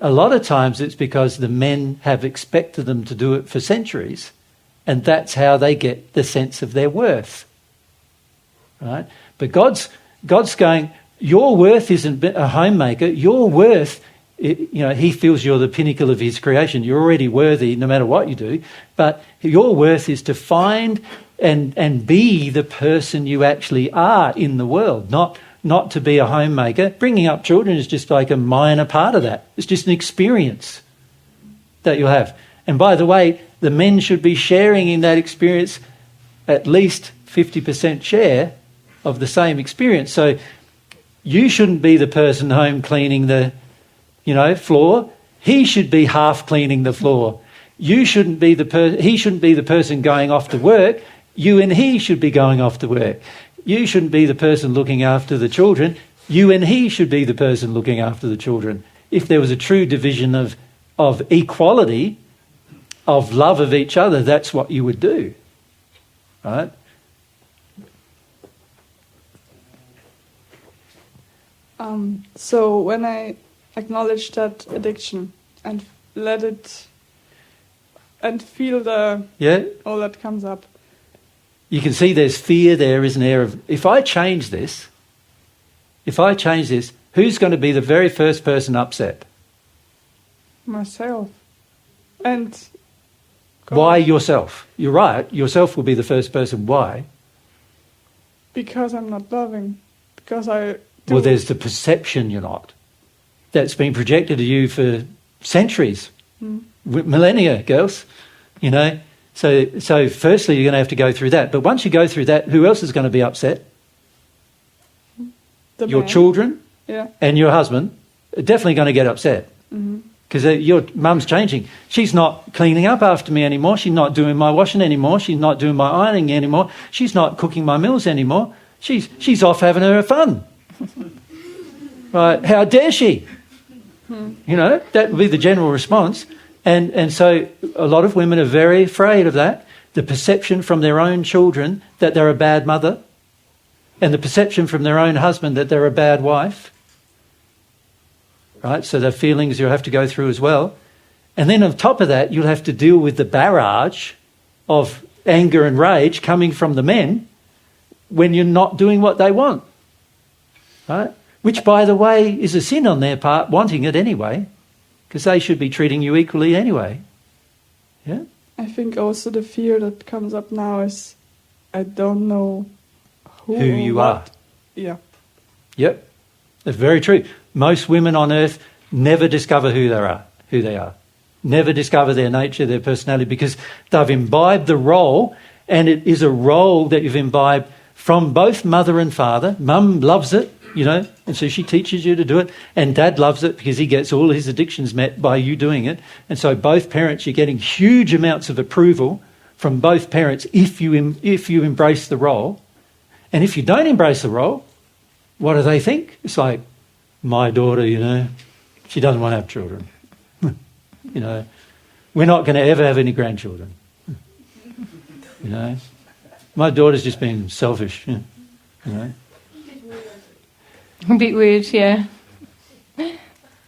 A lot of times it's because the men have expected them to do it for centuries, and that's how they get the sense of their worth, right? But God's going, your worth isn't a homemaker. Your worth, he feels you're the pinnacle of his creation. You're already worthy no matter what you do, but your worth is to find and be the person you actually are in the world, not to be a homemaker. Bringing up children is just like a minor part of that. It's just an experience that you'll have. And by the way, the men should be sharing in that experience at least 50% share of the same experience. So you shouldn't be the person home cleaning the, floor. He should be half cleaning the floor. He shouldn't be the person going off to work. You and he should be going off to work. You shouldn't be the person looking after the children. You and he should be the person looking after the children. If there was a true division of equality, of love of each other, that's what you would do. right? So when I acknowledge that addiction and let it and feel Yeah? all that comes up, You can see there's fear there, isn't there, of if I change this, who's going to be the very first person upset? myself, and God, Why yourself? You're right, yourself will be the first person. Why? because I'm not loving, because I do. Well, there's the perception you're not. That's been projected to you for centuries, millennia, girls, you know. So firstly, you're going to have to go through that. But once you go through that, who else is going to be upset? the Your man. children Yeah. and your husband are definitely going to get upset. Because your mum's changing. She's not cleaning up after me anymore. She's not doing my washing anymore. She's not doing my ironing anymore. She's not cooking my meals anymore. She's off having her fun. Right? How dare she? You know, that would be the general response. And so a lot of women are very afraid of that. The perception from their own children that they're a bad mother, and the perception from their own husband that they're a bad wife. Right? So the feelings you'll have to go through as well. And then on top of that, you'll have to deal with the barrage of anger and rage coming from the men when you're not doing what they want. Right? Which, by the way, is a sin on their part, wanting it anyway, because they should be treating you equally anyway. Yeah? I think also the fear that comes up now is I don't know who Who you what. are. Yeah. Yep. That's very true. Most women on earth never discover who they are. Never discover their nature, their personality, because they've imbibed the role, and it is a role that you've imbibed from both mother and father. Mum loves it, you know, and so she teaches you to do it, and dad loves it because he gets all his addictions met by you doing it. And so both parents, you're getting huge amounts of approval from both parents if you embrace the role. And if you don't embrace the role, what do they think? It's like, my daughter, you know, she doesn't want to have children. You know, we're not going to ever have any grandchildren. You know, my daughter's just been selfish, you know. A bit weird, yeah.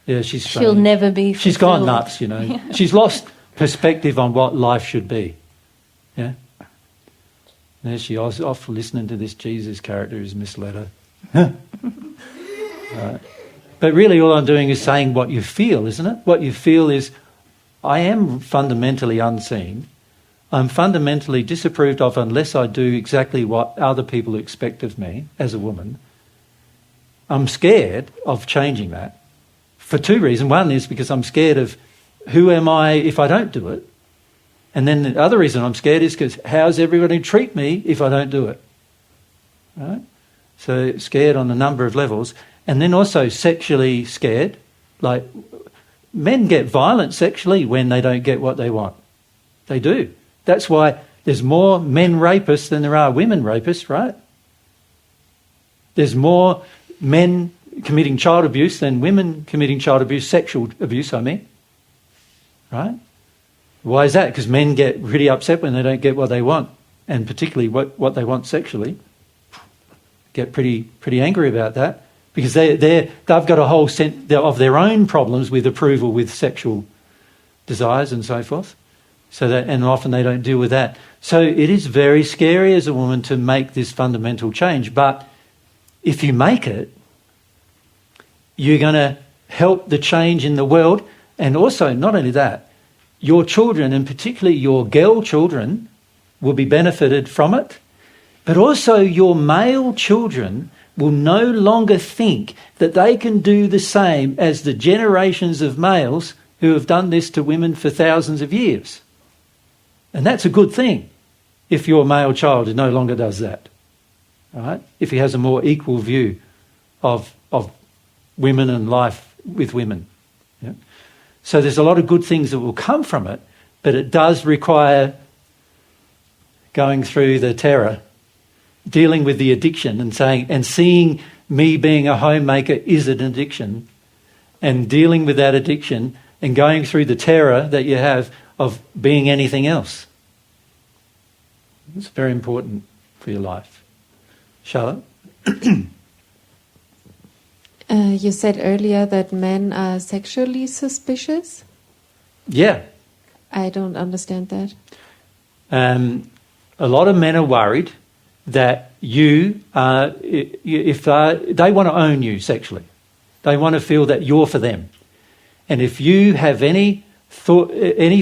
Yeah, she's She'll strange. never be She's gone fulfilled. nuts, you know. She's lost perspective on what life should be. Yeah. There she was off listening to this Jesus character who's misled her. Right. But really all I'm doing is saying what you feel, isn't it? What you feel is, I am fundamentally unseen. I'm fundamentally disapproved of unless I do exactly what other people expect of me as a woman. I'm scared of changing that for two reasons. One is because I'm scared of who am I if I don't do it? And then the other reason I'm scared is because how's everybody treat me if I don't do it? Right? So scared on a number of levels. And then also sexually scared. Like, men get violent sexually when they don't get what they want. They do. That's why there's more men rapists than there are women rapists, right? There's more men committing child abuse than women committing child abuse, sexual abuse, I mean. Right? Why is that? Because men get really upset when they don't get what they want, and particularly what they want sexually. Get pretty angry about that. Because they've got a whole set of their own problems with approval, with sexual desires and so forth. And often they don't deal with that. So it is very scary as a woman to make this fundamental change. But if you make it, you're going to help the change in the world. And also, not only that, your children, and particularly your girl children, will be benefited from it. But also your male children will no longer think that they can do the same as the generations of males who have done this to women for thousands of years. And that's a good thing if your male child no longer does that. All right? If he has a more equal view of women and life with women. Yeah? So there's a lot of good things that will come from it, but it does require going through the terror, dealing with the addiction and seeing me being a homemaker is an addiction, and dealing with that addiction and going through the terror that you have of being anything else. It's very important for your life. Charlotte? You said earlier that men are sexually suspicious. Yeah. I don't understand that. A lot of men are worried that if they want to own you sexually, they want to feel that you're for them. And if you have any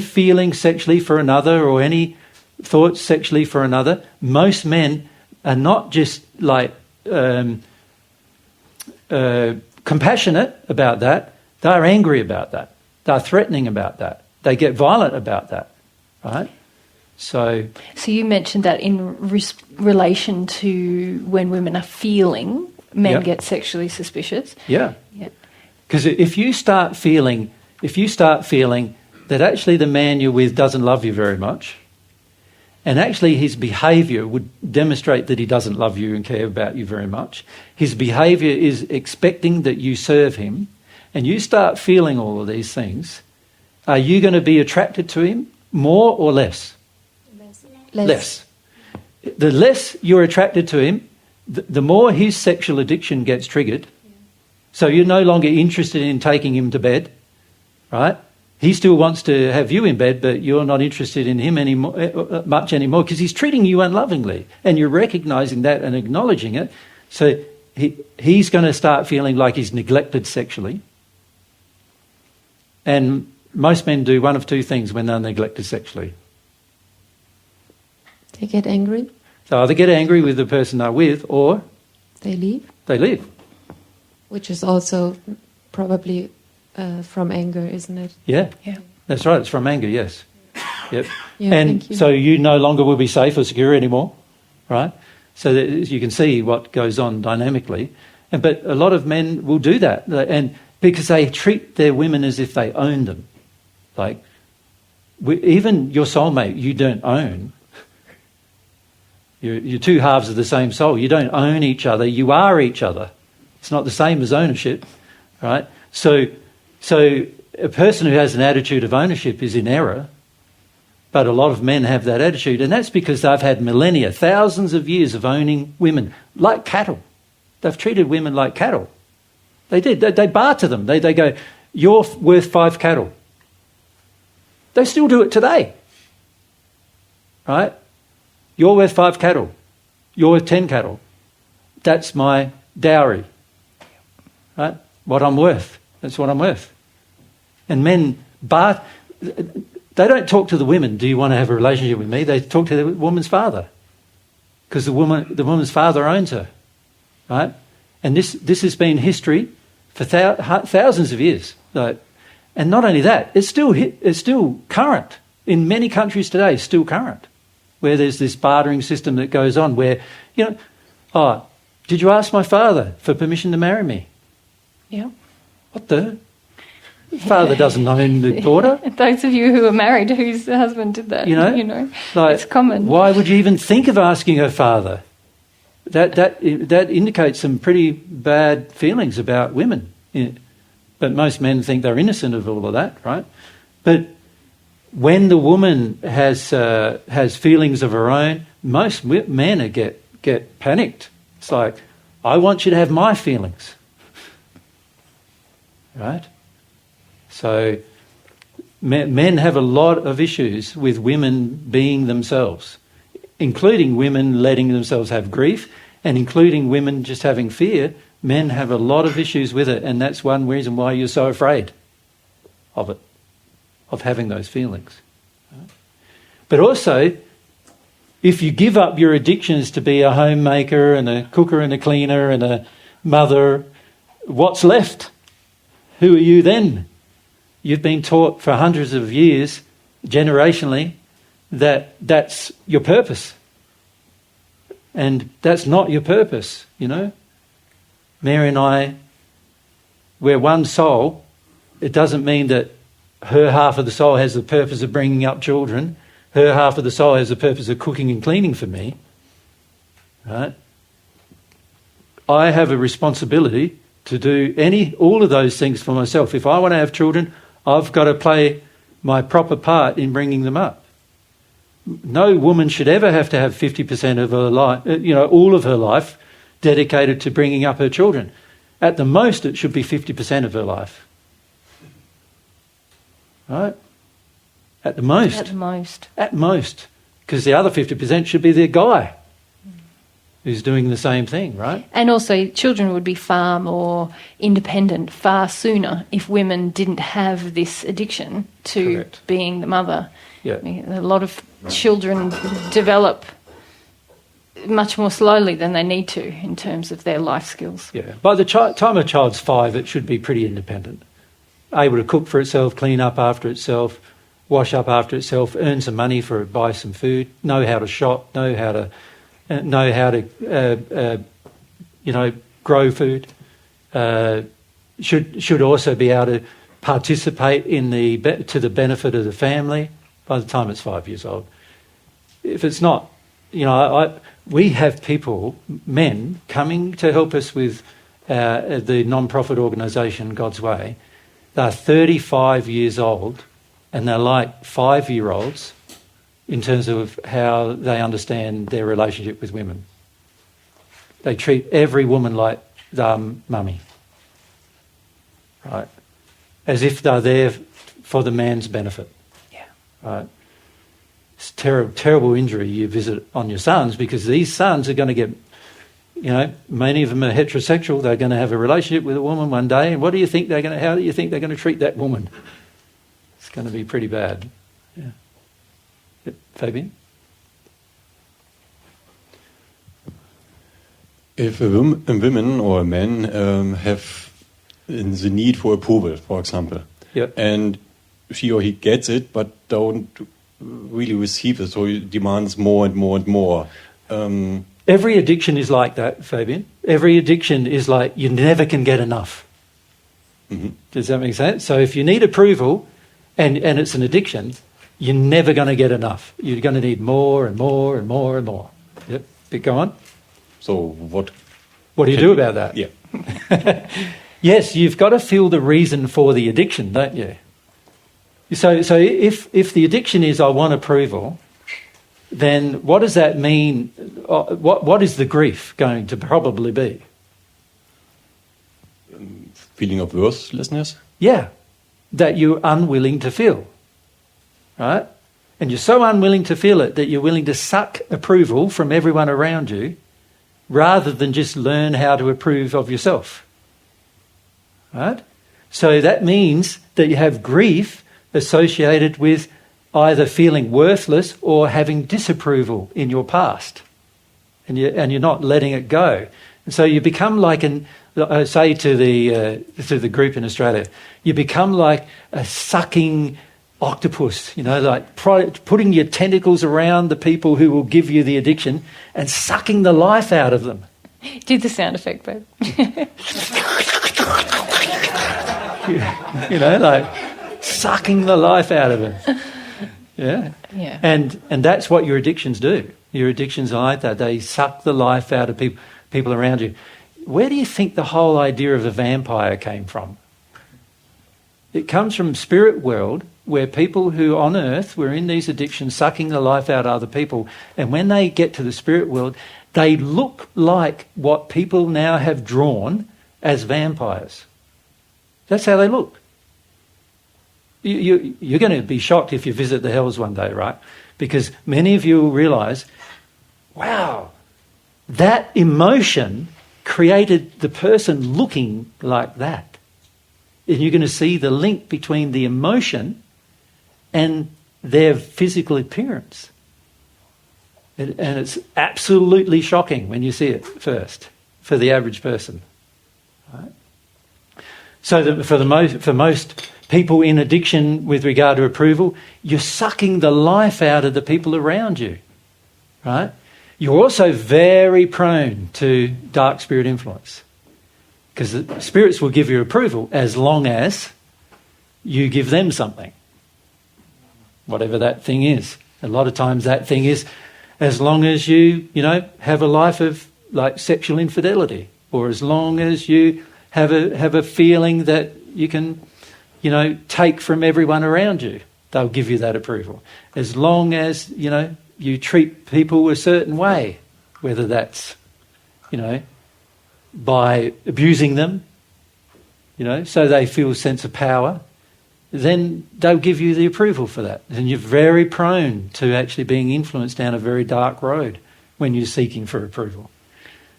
feeling sexually for another or any thoughts sexually for another, most men are not just like compassionate about that. They're angry about that. They're threatening about that. They get violent about that, right? So you mentioned that in relation to when women are feeling, men Yep. get sexually suspicious. yeah. Yeah. Because if you start feeling that actually the man you're with doesn't love you very much, and actually his behaviour would demonstrate that he doesn't love you and care about you very much, his behaviour is expecting that you serve him, and you start feeling all of these things, are you going to be attracted to him more or less? Less. The less you're attracted to him, the more his sexual addiction gets triggered. So you're no longer interested in taking him to bed, right? He still wants to have you in bed, but you're not interested in him much anymore because he's treating you unlovingly, and you're recognising that and acknowledging it. So he's going to start feeling like he's neglected sexually. And most men do one of two things when they're neglected sexually. They get angry. So either get angry with the person they're with, or They leave, they leave. which is also probably from anger, isn't it? Yeah. Yeah. That's right, it's from anger, yes. Yep. Yeah, And thank you. so you no longer will be safe or secure anymore, right? So that you can see what goes on dynamically. But a lot of men will do that, and because they treat their women as if they own them. Like, even your soulmate, you don't own. You're two halves of the same soul. You don't own each other. You are each other. It's not the same as ownership, right? So a person who has an attitude of ownership is in error, but a lot of men have that attitude, and that's because they've had millennia, thousands of years of owning women like cattle. They've treated women like cattle. They did. They barter them. They go, you're worth 5 cattle. They still do it today, right? You're worth 5 cattle. You're worth 10 cattle. That's my dowry, right? What I'm worth. That's what I'm worth. And men, they don't talk to the women, do you want to have a relationship with me? They talk to the woman's father, because the woman's father owns her, right? And this has been history for thousands of years. And not only that, it's still current. In many countries today, it's still current, where there's this bartering system that goes on where, did you ask my father for permission to marry me? Yeah. What the? Father doesn't own the daughter. Those of you who are married whose husband did that, it's common. Why would you even think of asking her father? That indicates some pretty bad feelings about women. But most men think they're innocent of all of that, right? But when the woman has feelings of her own, most men get panicked. It's like, I want you to have my feelings, right? So men have a lot of issues with women being themselves, including women letting themselves have grief, and including women just having fear. Men have a lot of issues with it, and that's one reason why you're so afraid of it, of having those feelings. But also, if you give up your addictions to be a homemaker and a cooker and a cleaner and a mother, what's left? Who are you then? You've been taught for hundreds of years, generationally, that that's your purpose. And that's not your purpose, Mary and I, we're one soul. It doesn't mean that her half of the soul has the purpose of bringing up children. Her half of the soul has the purpose of cooking and cleaning for me. Right? I have a responsibility to do all of those things for myself. If I want to have children, I've got to play my proper part in bringing them up. no woman should ever have to have 50% of her life, all of her life dedicated to bringing up her children. At the most, it should be 50% of her life. Right? At the most. At the most. At most. Because the other 50% should be the guy who's doing the same thing, right? And also, children would be far more independent far sooner if women didn't have this addiction to Correct. being the mother. Yeah. I mean, a lot of children develop much more slowly than they need to in terms of their life skills. Yeah. By the time a child's 5, it should be pretty independent. Able to cook for itself, clean up after itself, wash up after itself, earn some money for it, buy some food, know how to shop, know how to grow food. Should also be able to participate in to the benefit of the family by the time it's 5 years old. If it's not, we have people, men, coming to help us with the non-profit organisation God's Way. They're 35 years old and they're like 5-year-olds in terms of how they understand their relationship with women. They treat every woman like mummy, right? As if they're there for the man's benefit. Yeah. Right? It's terrible injury you visit on your sons, because these sons are going to get, many of them are heterosexual. They're going to have a relationship with a woman one day, and how do you think they're going to treat that woman? It's going to be pretty bad. Yeah. Fabian? If a woman or a man have the need for approval, for example, yep. and she or he gets it but don't really receive it, so he demands more and more and more. Every addiction is like that, Fabian. Every addiction is like you never can get enough. Mm-hmm. Does that make sense? So if you need approval and it's an addiction, you're never going to get enough. You're going to need more and more and more and more. Yep. But go on. So what do you do about that? Yeah. Yes, you've got to feel the reason for the addiction, don't you? So if the addiction is I want approval, then what does that mean? What is the grief going to probably be? Feeling of worthlessness? Yeah, that you're unwilling to feel, right? And you're so unwilling to feel it that you're willing to suck approval from everyone around you rather than just learn how to approve of yourself, right? So that means that you have grief associated with either feeling worthless or having disapproval in your past, and you're not letting it go. And so you become like say to the group in Australia, you become like a sucking octopus, like putting your tentacles around the people who will give you the addiction and sucking the life out of them. Do the sound effect, babe. Like sucking the life out of them. Yeah. Yeah. And that's what your addictions do. Your addictions are like that. They suck the life out of people around you. Where do you think the whole idea of a vampire came from? It comes from spirit world, where people who on earth were in these addictions sucking the life out of other people, and when they get to the spirit world, they look like what people now have drawn as vampires. That's how they look. You're going to be shocked if you visit the hells one day, right? Because many of you will realise, wow, that emotion created the person looking like that. And you're going to see the link between the emotion and their physical appearance. And it's absolutely shocking when you see it first for the average person. Right? So for most people in addiction with regard to approval, you're sucking the life out of the people around you. Right? You're also very prone to dark spirit influence, because the spirits will give you approval as long as you give them something, whatever that thing is. A lot of times that thing is as long as you have a life of like sexual infidelity, or as long as you have a feeling that you can, take from everyone around you, they'll give you that approval. As long as, you treat people a certain way, whether that's, by abusing them, so they feel a sense of power, then they'll give you the approval for that. And you're very prone to actually being influenced down a very dark road when you're seeking for approval.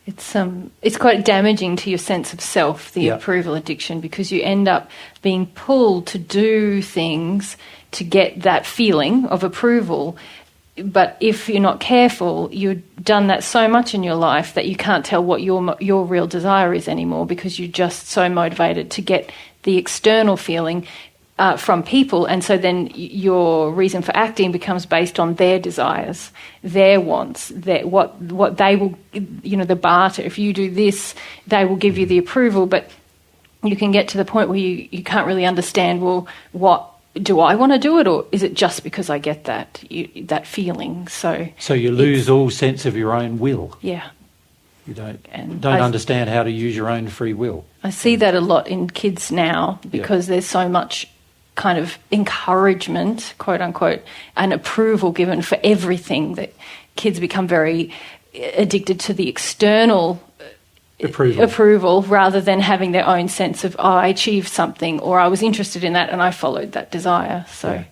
It's quite damaging to your sense of self, the approval addiction, because you end up being pulled to do things to get that feeling of approval. But if you're not careful, you've done that so much in your life that you can't tell what your real desire is anymore, because you're just so motivated to get the external feeling from people, and so then your reason for acting becomes based on their desires, their wants, what they will, the barter. If you do this, they will give you the approval, but you can get to the point where you can't really understand, well, what do I want to do it, or is it just because I get that feeling? So you lose all sense of your own will. Yeah. You don't understand how to use your own free will. I see that a lot in kids now, because there's so much kind of encouragement, quote unquote, and approval given for everything, that kids become very addicted to the external approval rather than having their own sense of, I achieved something, or I was interested in that and I followed that desire. So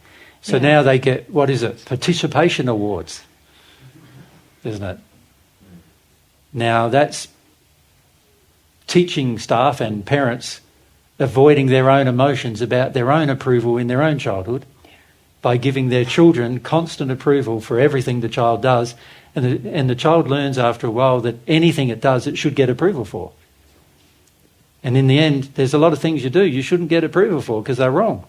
now they get, participation awards, isn't it? Now that's teaching staff and parents avoiding their own emotions about their own approval in their own childhood by giving their children constant approval for everything the child does, and the child learns after a while that anything it does it should get approval for. And in the end, there's a lot of things you do you shouldn't get approval for because they're wrong.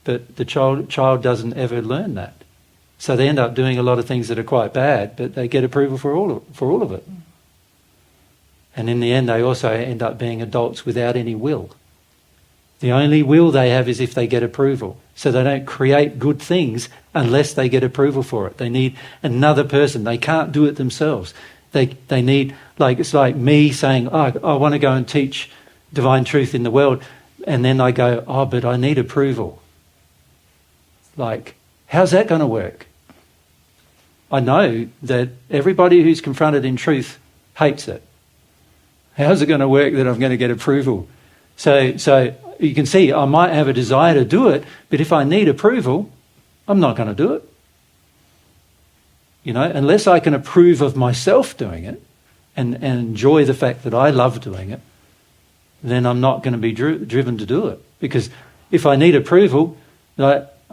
But the child doesn't ever learn that. So they end up doing a lot of things that are quite bad, but they get approval for all of it. And in the end, they also end up being adults without any will. The only will they have is if they get approval. So they don't create good things unless they get approval for it. They need another person. They can't do it themselves. They need, it's like me saying, I want to go and teach divine truth in the world. And then I go, but I need approval. How's that going to work? I know that everybody who's confronted in truth hates it. How's it going to work that I'm going to get approval? So you can see I might have a desire to do it, but if I need approval, I'm not going to do it. Unless I can approve of myself doing it and enjoy the fact that I love doing it, then I'm not going to be driven to do it. Because if I need approval,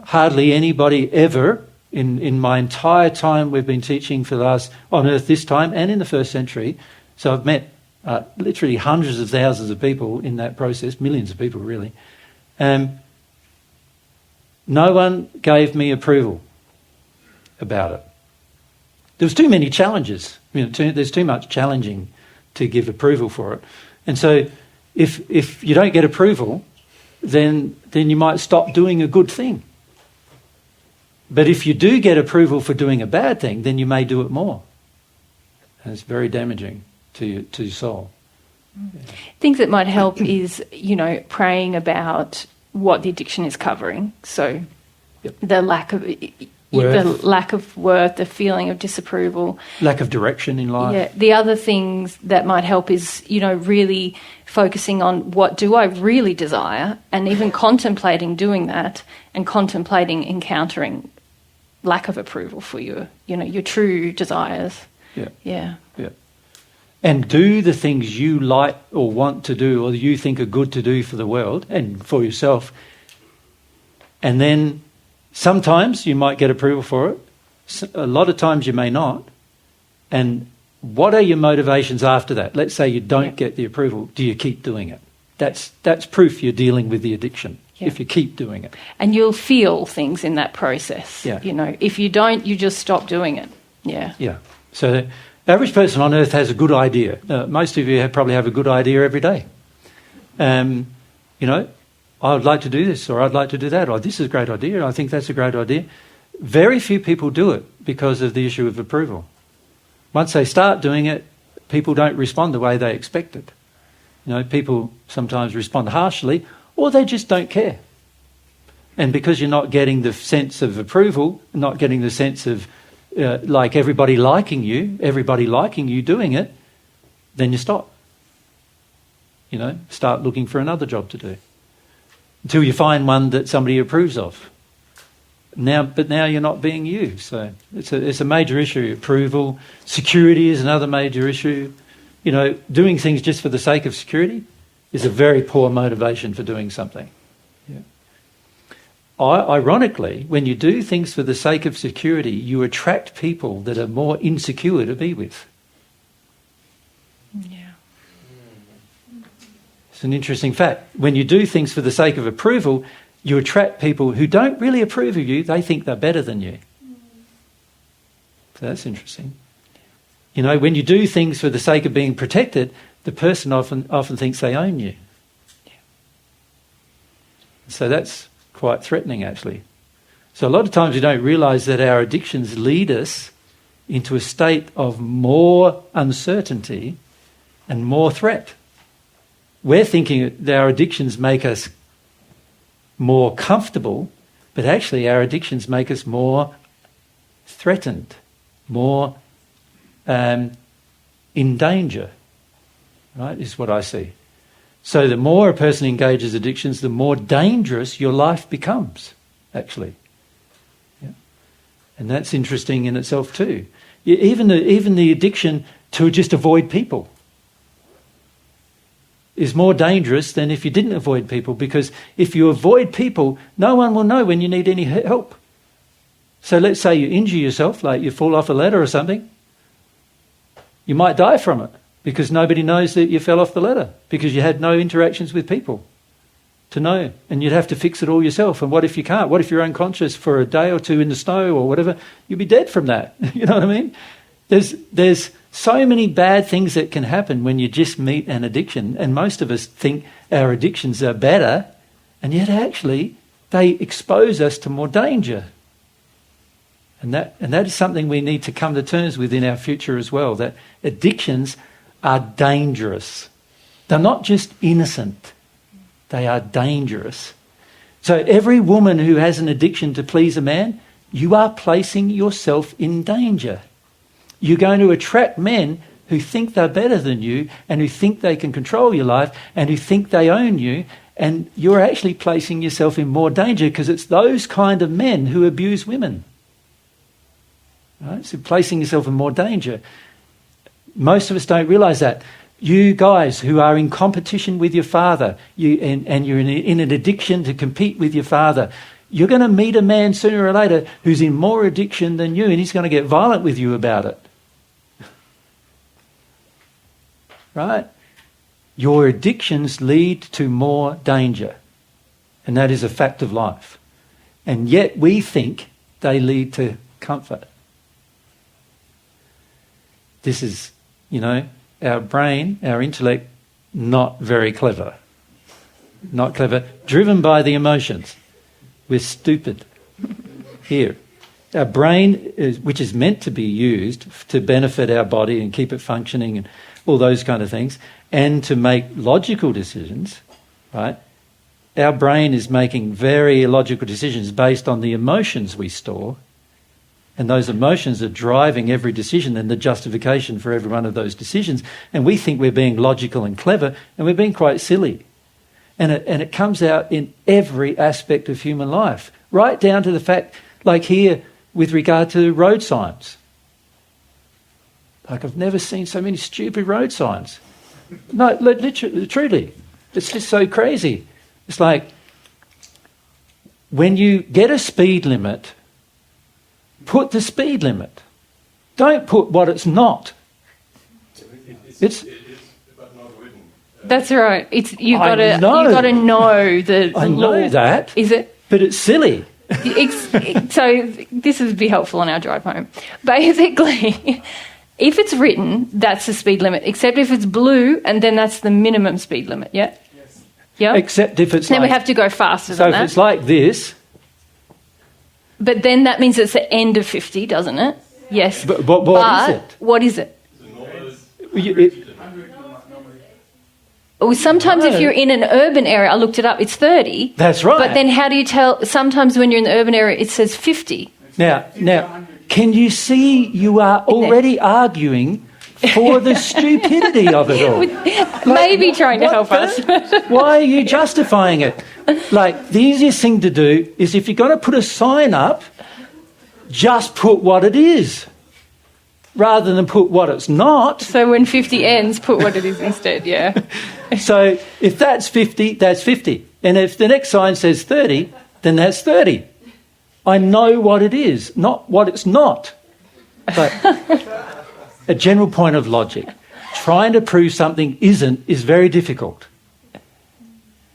hardly anybody ever in my entire time we've been teaching for the last on earth this time and in the first century, so I've met literally hundreds of thousands of people in that process, millions of people really. No one gave me approval about it. There was too many challenges. There's too much challenging to give approval for it. And so if you don't get approval, then you might stop doing a good thing. But if you do get approval for doing a bad thing, then you may do it more. And it's very damaging to your soul. Yeah. Things that might help is, praying about what the addiction is covering. So the lack of worth, the feeling of disapproval. Lack of direction in life. Yeah. The other things that might help is, really focusing on what do I really desire, and even contemplating doing that and contemplating encountering lack of approval for your true desires. Yeah. And do the things you like or want to do or you think are good to do for the world and for yourself. And then sometimes you might get approval for it. A lot of times you may not. And what are your motivations after that? Let's say you don't get the approval. Do you keep doing it? That's proof you're dealing with the addiction, if you keep doing it. And you'll feel things in that process. Yeah. If you don't, you just stop doing it. Yeah. Yeah. So the average person on earth has a good idea. Most of you probably have a good idea every day. I would like to do this, or I'd like to do that, or this is a great idea, I think that's a great idea. Very few people do it because of the issue of approval. Once they start doing it, people don't respond the way they expected. People sometimes respond harshly, or they just don't care. And because you're not getting the sense of approval, not getting the sense of like everybody liking you doing it, then you stop. You know, start looking for another job to do until you find one that somebody approves of. But now you're not being you. So it's a major issue. Approval, security is another major issue. You know, doing things just for the sake of security is a very poor motivation for doing something. Yeah. Ironically, when you do things for the sake of security, you attract people that are more insecure to be with. Yeah. It's an interesting fact. When you do things for the sake of approval, you attract people who don't really approve of you. They think they're better than you. So that's interesting. You know, when you do things for the sake of being protected, the person often thinks they own you. So that's quite threatening, actually. So a lot of times we don't realise that our addictions lead us into a state of more uncertainty and more threat. We're thinking that our addictions make us more comfortable, but actually our addictions make us more threatened, more in danger, right, is what I see. So the more a person engages addictions, the more dangerous your life becomes, actually. Yeah. And that's interesting in itself too. Even the addiction to just avoid people is more dangerous than if you didn't avoid people, because if you avoid people, no one will know when you need any help. So let's say you injure yourself, like you fall off a ladder or something, you might die from it because nobody knows that you fell off the ladder because you had no interactions with people to know, and you'd have to fix it all yourself. And what if you can't? What if you're unconscious for a day or two in the snow or whatever? You'll be dead from that. You know what I mean? There's so many bad things that can happen when you just meet an addiction, and most of us think our addictions are better, and yet actually they expose us to more danger. And that is something we need to come to terms with in our future as well, that addictions are dangerous. They're not just innocent, they are dangerous. So every woman who has an addiction to please a man, you are placing yourself in danger. You're going to attract men who think they're better than you and who think they can control your life and who think they own you, and you're actually placing yourself in more danger because it's those kind of men who abuse women. Right? So placing yourself in more danger. Most of us don't realise that. You guys who are in competition with your father, and you're in an addiction to compete with your father, you're going to meet a man sooner or later who's in more addiction than you, and he's going to get violent with you about it. Right? Your addictions lead to more danger, and that is a fact of life. And yet we think they lead to comfort. This is, our brain, our intellect, not very clever. Not clever. Driven by the emotions. We're stupid. Here. Our brain, which is meant to be used to benefit our body and keep it functioning and all those kind of things, and to make logical decisions, right? Our brain is making very illogical decisions based on the emotions we store, and those emotions are driving every decision and the justification for every one of those decisions, and we think we're being logical and clever, and we're being quite silly. And it comes out in every aspect of human life, right down to the fact, like here, with regard to road signs. Like, I've never seen so many stupid road signs. No, literally, truly. It's just so crazy. It's like, when you get a speed limit, put the speed limit. Don't put what it's not. It's but not written. That's right. You got to know the I law. know that. Is it? But it's silly. So this would be helpful on our drive home. Basically, if it's written, that's the speed limit, except if it's blue, and then that's the minimum speed limit, yeah? Yes. Yeah? Except if it's then we have to go faster so than that. if it's like this... But then that means it's the end of 50, doesn't it? Yes. But what is it? What is it? Sometimes if you're in an urban area, I looked it up, it's 30. That's right. But then how do you tell? Sometimes when you're in the urban area, it says 50. Now, Can you see you are already arguing for the stupidity of it all? Maybe trying to help us. Why are you justifying it? Like, the easiest thing to do is if you're going to put a sign up, just put what it is, rather than put what it's not. So when 50 ends, put what it is instead, yeah. So if that's 50, that's 50. And if the next sign says 30, then that's 30. I know what it is, not what it's not. But a general point of logic, trying to prove something isn't is very difficult.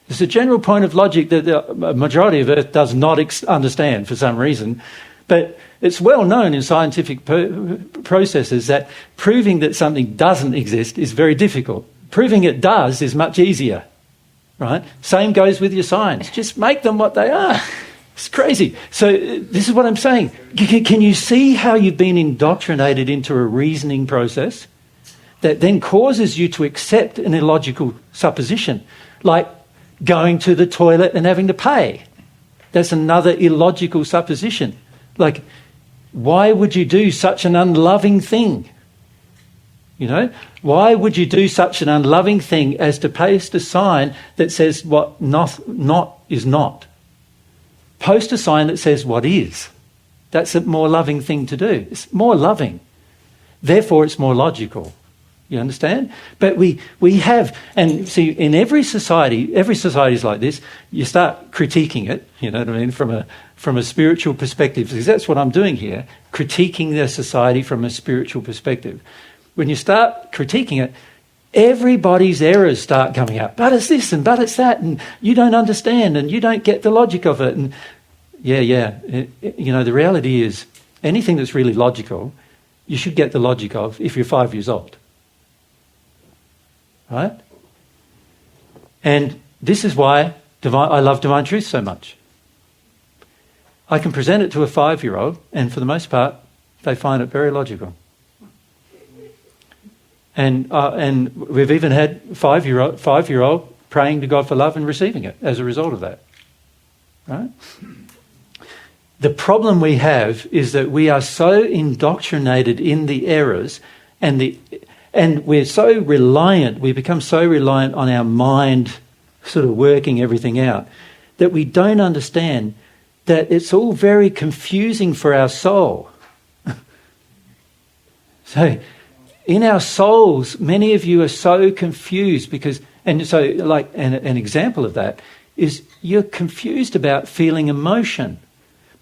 It's a general point of logic that the majority of Earth does not understand for some reason. But it's well known in scientific processes that proving that something doesn't exist is very difficult. Proving it does is much easier, right? Same goes with your signs. Just make them what they are. It's crazy. So this is what I'm saying. Can you see how you've been indoctrinated into a reasoning process that then causes you to accept an illogical supposition, like going to the toilet and having to pay? That's another illogical supposition. Like, why would you do such an unloving thing? You know, why would you do such an unloving thing as to paste a sign that says what not is not? Post a sign that says what is. That's a more loving thing to do. It's more loving. Therefore, it's more logical. You understand? But we have, and see, in every society is like this. You start critiquing it, you know what I mean, from a spiritual perspective, because that's what I'm doing here, critiquing the society from a spiritual perspective. When you start critiquing it, everybody's errors start coming out. But it's this and but it's that, and you don't understand and you don't get the logic of it. And you know, the reality is anything that's really logical, you should get the logic of if you're 5 years old. Right? And this is why I love divine truth so much. I can present it to a 5-year-old, and for the most part, they find it very logical. And we've even had 5-year-old praying to God for love and receiving it as a result of that. Right? The problem we have is that we are so indoctrinated in the errors and we're so reliant, we become so reliant on our mind sort of working everything out, that we don't understand that it's all very confusing for our soul. So in our souls, many of you are so confused because, and so like an example of that is you're confused about feeling emotion.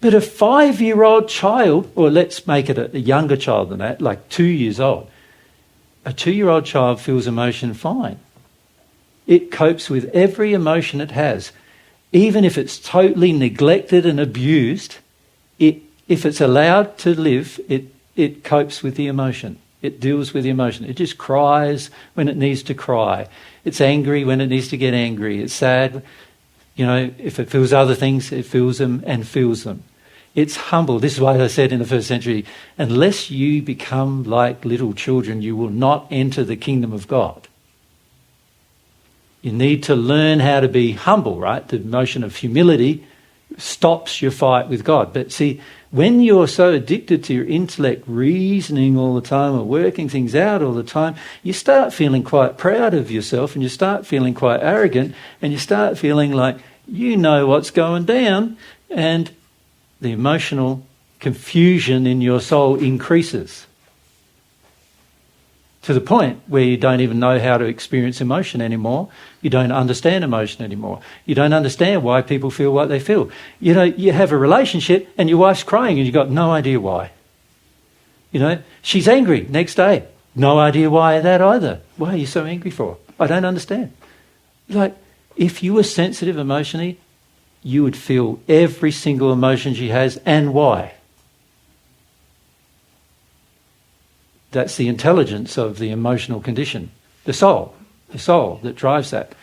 But a 5-year-old child, or let's make it a younger child than that, like 2 years old, a 2-year-old child feels emotion fine. It copes with every emotion it has. Even if it's totally neglected and abused, if it's allowed to live, it copes with the emotion. It deals with the emotion. It just cries when it needs to cry. It's angry when it needs to get angry. It's sad. You know, if it feels other things, it feels them and feels them. It's humble. This is why I said in the first century, unless you become like little children, you will not enter the kingdom of God. You need to learn how to be humble, right? The emotion of humility stops your fight with God. But see, when you're so addicted to your intellect, reasoning all the time or working things out all the time, you start feeling quite proud of yourself and you start feeling quite arrogant and you start feeling like you know what's going down, and the emotional confusion in your soul increases to the point where you don't even know how to experience emotion anymore. You don't understand emotion anymore. You don't understand why people feel what they feel. You know, you have a relationship and your wife's crying and you've got no idea why. You know, she's angry next day. No idea why that either. Why are you so angry for? I don't understand. Like, if you were sensitive emotionally, you would feel every single emotion she has and why. That's the intelligence of the emotional condition, the soul that drives that.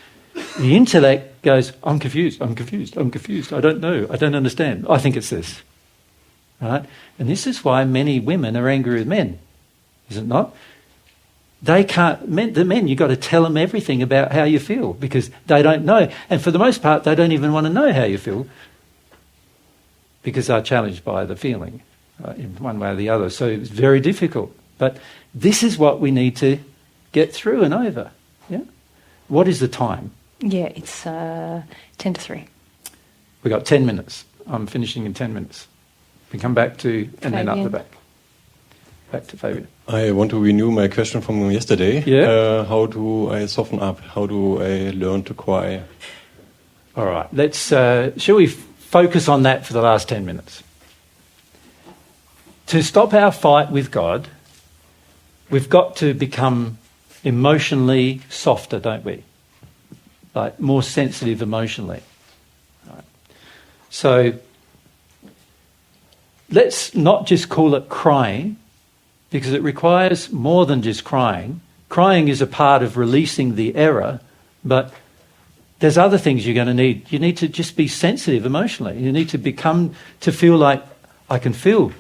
The intellect goes, I'm confused, I don't know, I don't understand. I think it's this. Right? And this is why many women are angry with men, is it not? They can't, the men, you've got to tell them everything about how you feel because they don't know. And for the most part, they don't even want to know how you feel because they're challenged by the feeling. in one way or the other. So it's very difficult. But this is what we need to get through and over. Yeah. What is the time? Yeah, it's 10 to 3. We've got 10 minutes. I'm finishing in 10 minutes. We come back to, and then up the Fabian. back. Back to Fabian. I want to renew my question from yesterday. Yeah. How do I soften up? How do I learn to cry? All right. Let's. Shall we focus on that for the last 10 minutes? To stop our fight with God, we've got to become emotionally softer, don't we? Like more sensitive emotionally. Right. So let's not just call it crying, because it requires more than just crying. Crying is a part of releasing the error, but there's other things you're going to need. You need to just be sensitive emotionally. You need to become to feel like I can feel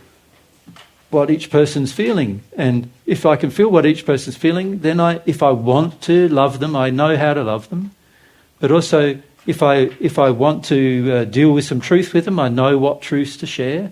what each person's feeling. And if I can feel what each person's feeling, then if I want to love them, I know how to love them. But also, if I want to deal with some truth with them, I know what truths to share.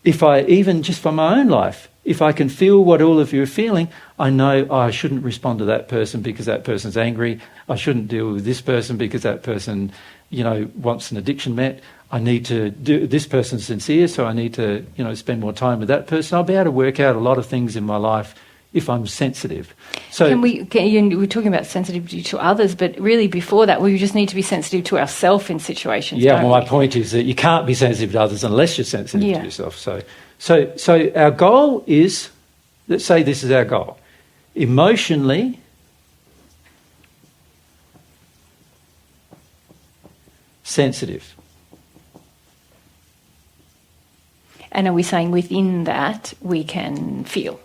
If I, even just for my own life, if I can feel what all of you are feeling, I know I shouldn't respond to that person because that person's angry. I shouldn't deal with this person because that person, wants an addiction met. I need to do, this person's sincere, so I need to, spend more time with that person. I'll be able to work out a lot of things in my life if I'm sensitive. So we're talking about sensitivity to others, but really before that, we just need to be sensitive to ourselves in situations. yeah, don't well, we? my point is that you can't be sensitive to others unless you're sensitive Yeah. to yourself. So our goal is, let's say this is our goal, emotionally sensitive. And are we saying within that we can feel?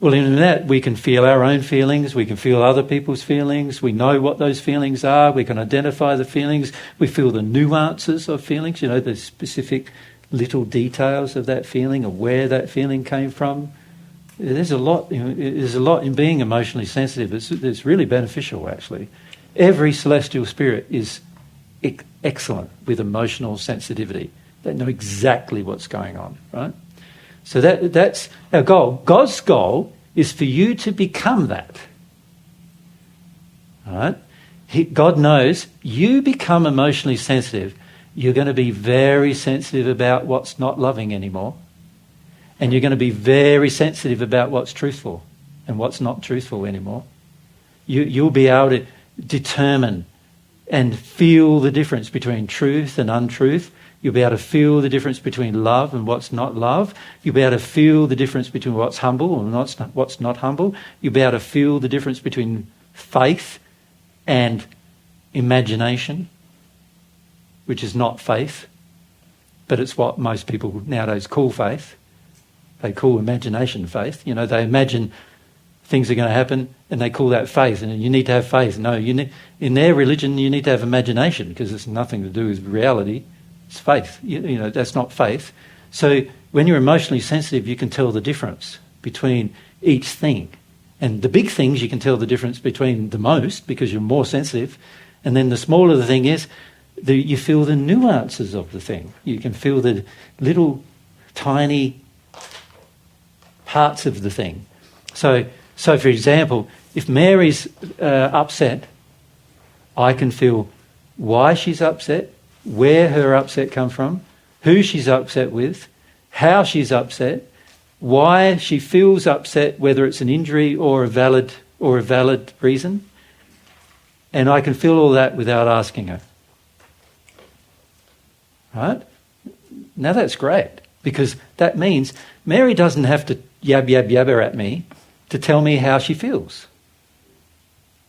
Well, in that we can feel our own feelings, we can feel other people's feelings, we know what those feelings are, we can identify the feelings, we feel the nuances of feelings, the specific little details of that feeling or where that feeling came from. There's a lot, there's a lot in being emotionally sensitive. It's really beneficial, actually. Every celestial spirit is excellent with emotional sensitivity. They know exactly what's going on, right? So that's our goal. God's goal is for you to become that. All right? God knows you become emotionally sensitive. You're going to be very sensitive about what's not loving anymore. And you're going to be very sensitive about what's truthful and what's not truthful anymore. You'll be able to determine and feel the difference between truth and untruth. You'll be able to feel the difference between love and what's not love. You'll be able to feel the difference between what's humble and what's not humble. You'll be able to feel the difference between faith and imagination, which is not faith, but it's what most people nowadays call faith. They call imagination faith. They imagine things are going to happen and they call that faith, and you need to have faith. No, in their religion you need to have imagination because it's nothing to do with reality. It's faith. That's not faith. So when you're emotionally sensitive, you can tell the difference between each thing. And the big things, you can tell the difference between the most because you're more sensitive. And then the smaller the thing is, you feel the nuances of the thing. You can feel the little tiny parts of the thing. So for example, if Mary's upset, I can feel why she's upset, where her upset comes from, who she's upset with, how she's upset, why she feels upset, whether it's an injury or a valid reason, and I can feel all that without asking her. Right? Now that's great, because that means Mary doesn't have to yabber at me to tell me how she feels.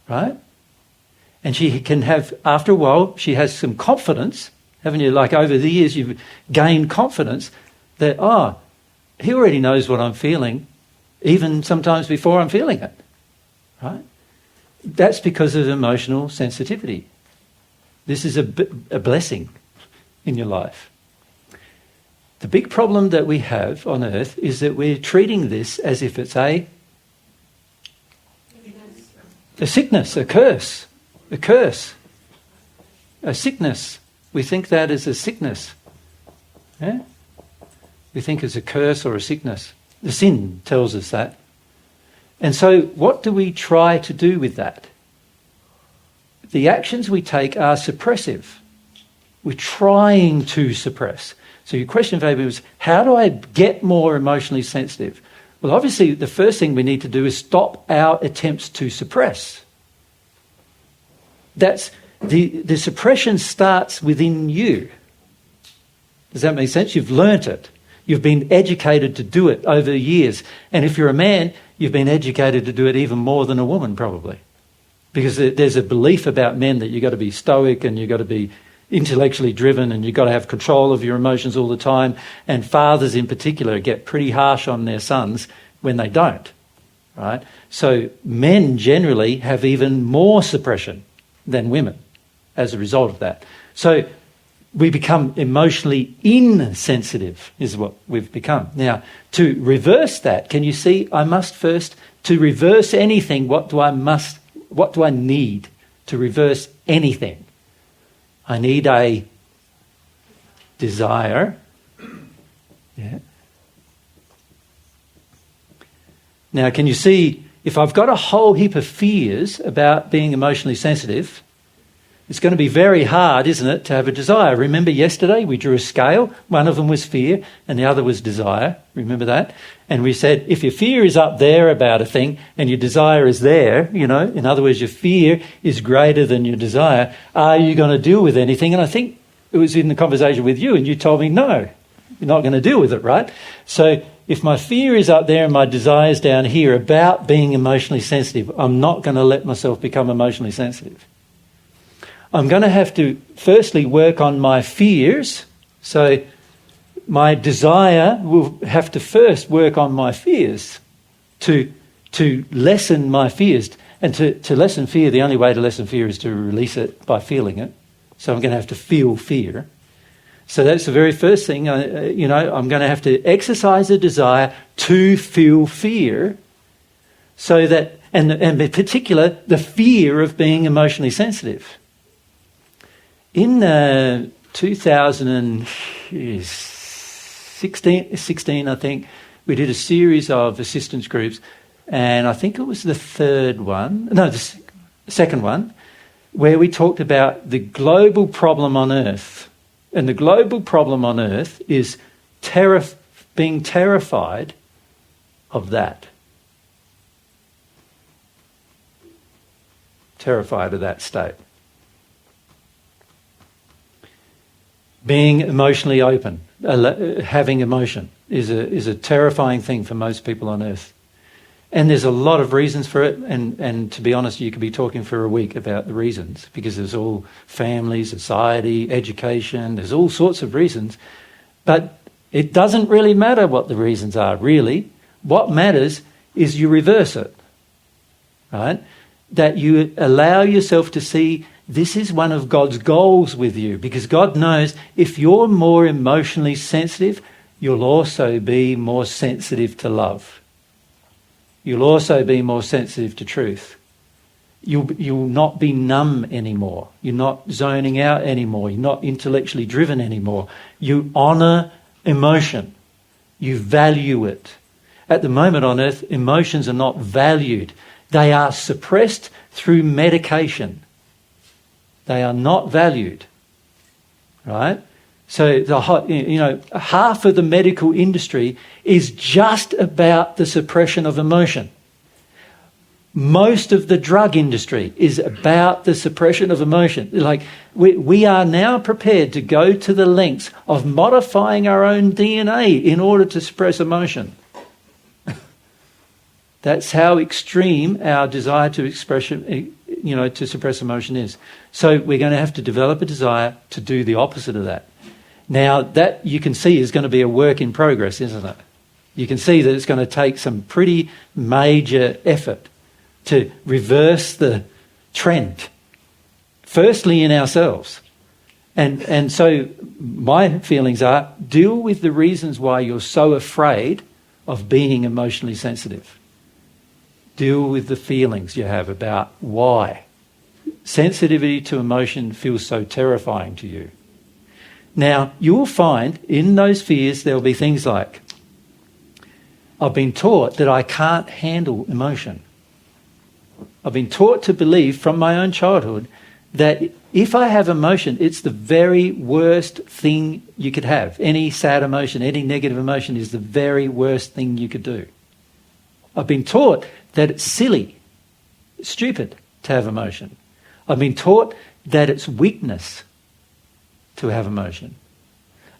Right? And she can have, after a while, she has some confidence, haven't you? Like over the years, you've gained confidence that, he already knows what I'm feeling, even sometimes before I'm feeling it. Right? That's because of emotional sensitivity. This is a blessing in your life. The big problem that we have on earth is that we're treating this as if it's a sickness, a curse. A curse, a sickness. We think that is a sickness. Yeah? We think it's a curse or a sickness. The sin tells us that. And so what do we try to do with that? The actions we take are suppressive. We're trying to suppress. So your question, Fabian, was, how do I get more emotionally sensitive? Well, obviously, the first thing we need to do is stop our attempts to suppress. That's the suppression starts within you. Does that make sense? You've learnt it. You've been educated to do it over years. And if you're a man, you've been educated to do it even more than a woman, probably. Because there's a belief about men that you've got to be stoic and you've got to be intellectually driven and you've got to have control of your emotions all the time. And fathers in particular get pretty harsh on their sons when they don't, right? So men generally have even more suppression than women as a result of that. So we become emotionally insensitive is what we've become. Now, to reverse that, can you see, I must first, to reverse anything, what do I need to reverse anything? I need a desire. Yeah. Now, can you see, if I've got a whole heap of fears about being emotionally sensitive, it's going to be very hard, isn't it, to have a desire. Remember yesterday we drew a scale. One of them was fear and the other was desire. Remember that? And we said if your fear is up there about a thing and your desire is there, you know, in other words, your fear is greater than your desire, are you going to deal with anything? And I think it was in the conversation with you and you told me, no, you're not going to deal with it, right? So if my fear is up there and my desire is down here about being emotionally sensitive, I'm not going to let myself become emotionally sensitive. I'm going to have to firstly work on my fears. So my desire will have to first work on my fears to lessen my fears. And to lessen fear, the only way to lessen fear is to release it by feeling it. So I'm going to have to feel fear. So that's the very first thing. I'm going to have to exercise a desire to feel fear so that, and in particular, the fear of being emotionally sensitive. In 2016, I think, we did a series of assistance groups, and I think it was the second one, where we talked about the global problem on Earth. And the global problem on Earth is being terrified of that. Terrified of that state. Being emotionally open, having emotion, is a terrifying thing for most people on Earth. And there's a lot of reasons for it, and to be honest, you could be talking for a week about the reasons, because there's all family, society, education, there's all sorts of reasons. But it doesn't really matter what the reasons are, really. What matters is you reverse it, right? That you allow yourself to see this is one of God's goals with you, because God knows if you're more emotionally sensitive, you'll also be more sensitive to love. You'll also be more sensitive to truth. You'll not be numb anymore. You're not zoning out anymore. You're not intellectually driven anymore. You honour emotion. You value it. At the moment on Earth, emotions are not valued. They are suppressed through medication. They are not valued, right? So half of the medical industry is just about the suppression of emotion. Most of the drug industry is about the suppression of emotion. Like we are now prepared to go to the lengths of modifying our own DNA in order to suppress emotion. That's how extreme our desire to to suppress emotion is. So we're going to have to develop a desire to do the opposite of that. Now, that you can see is going to be a work in progress, isn't it? You can see that it's going to take some pretty major effort to reverse the trend, firstly in ourselves. And so my feelings are, deal with the reasons why you're so afraid of being emotionally sensitive. Deal with the feelings you have about why. Sensitivity to emotion feels so terrifying to you. Now, you will find in those fears there will be things like, I've been taught that I can't handle emotion. I've been taught to believe from my own childhood that if I have emotion, it's the very worst thing you could have. Any sad emotion, any negative emotion is the very worst thing you could do. I've been taught that it's silly, stupid to have emotion. I've been taught that it's weakness to have emotion.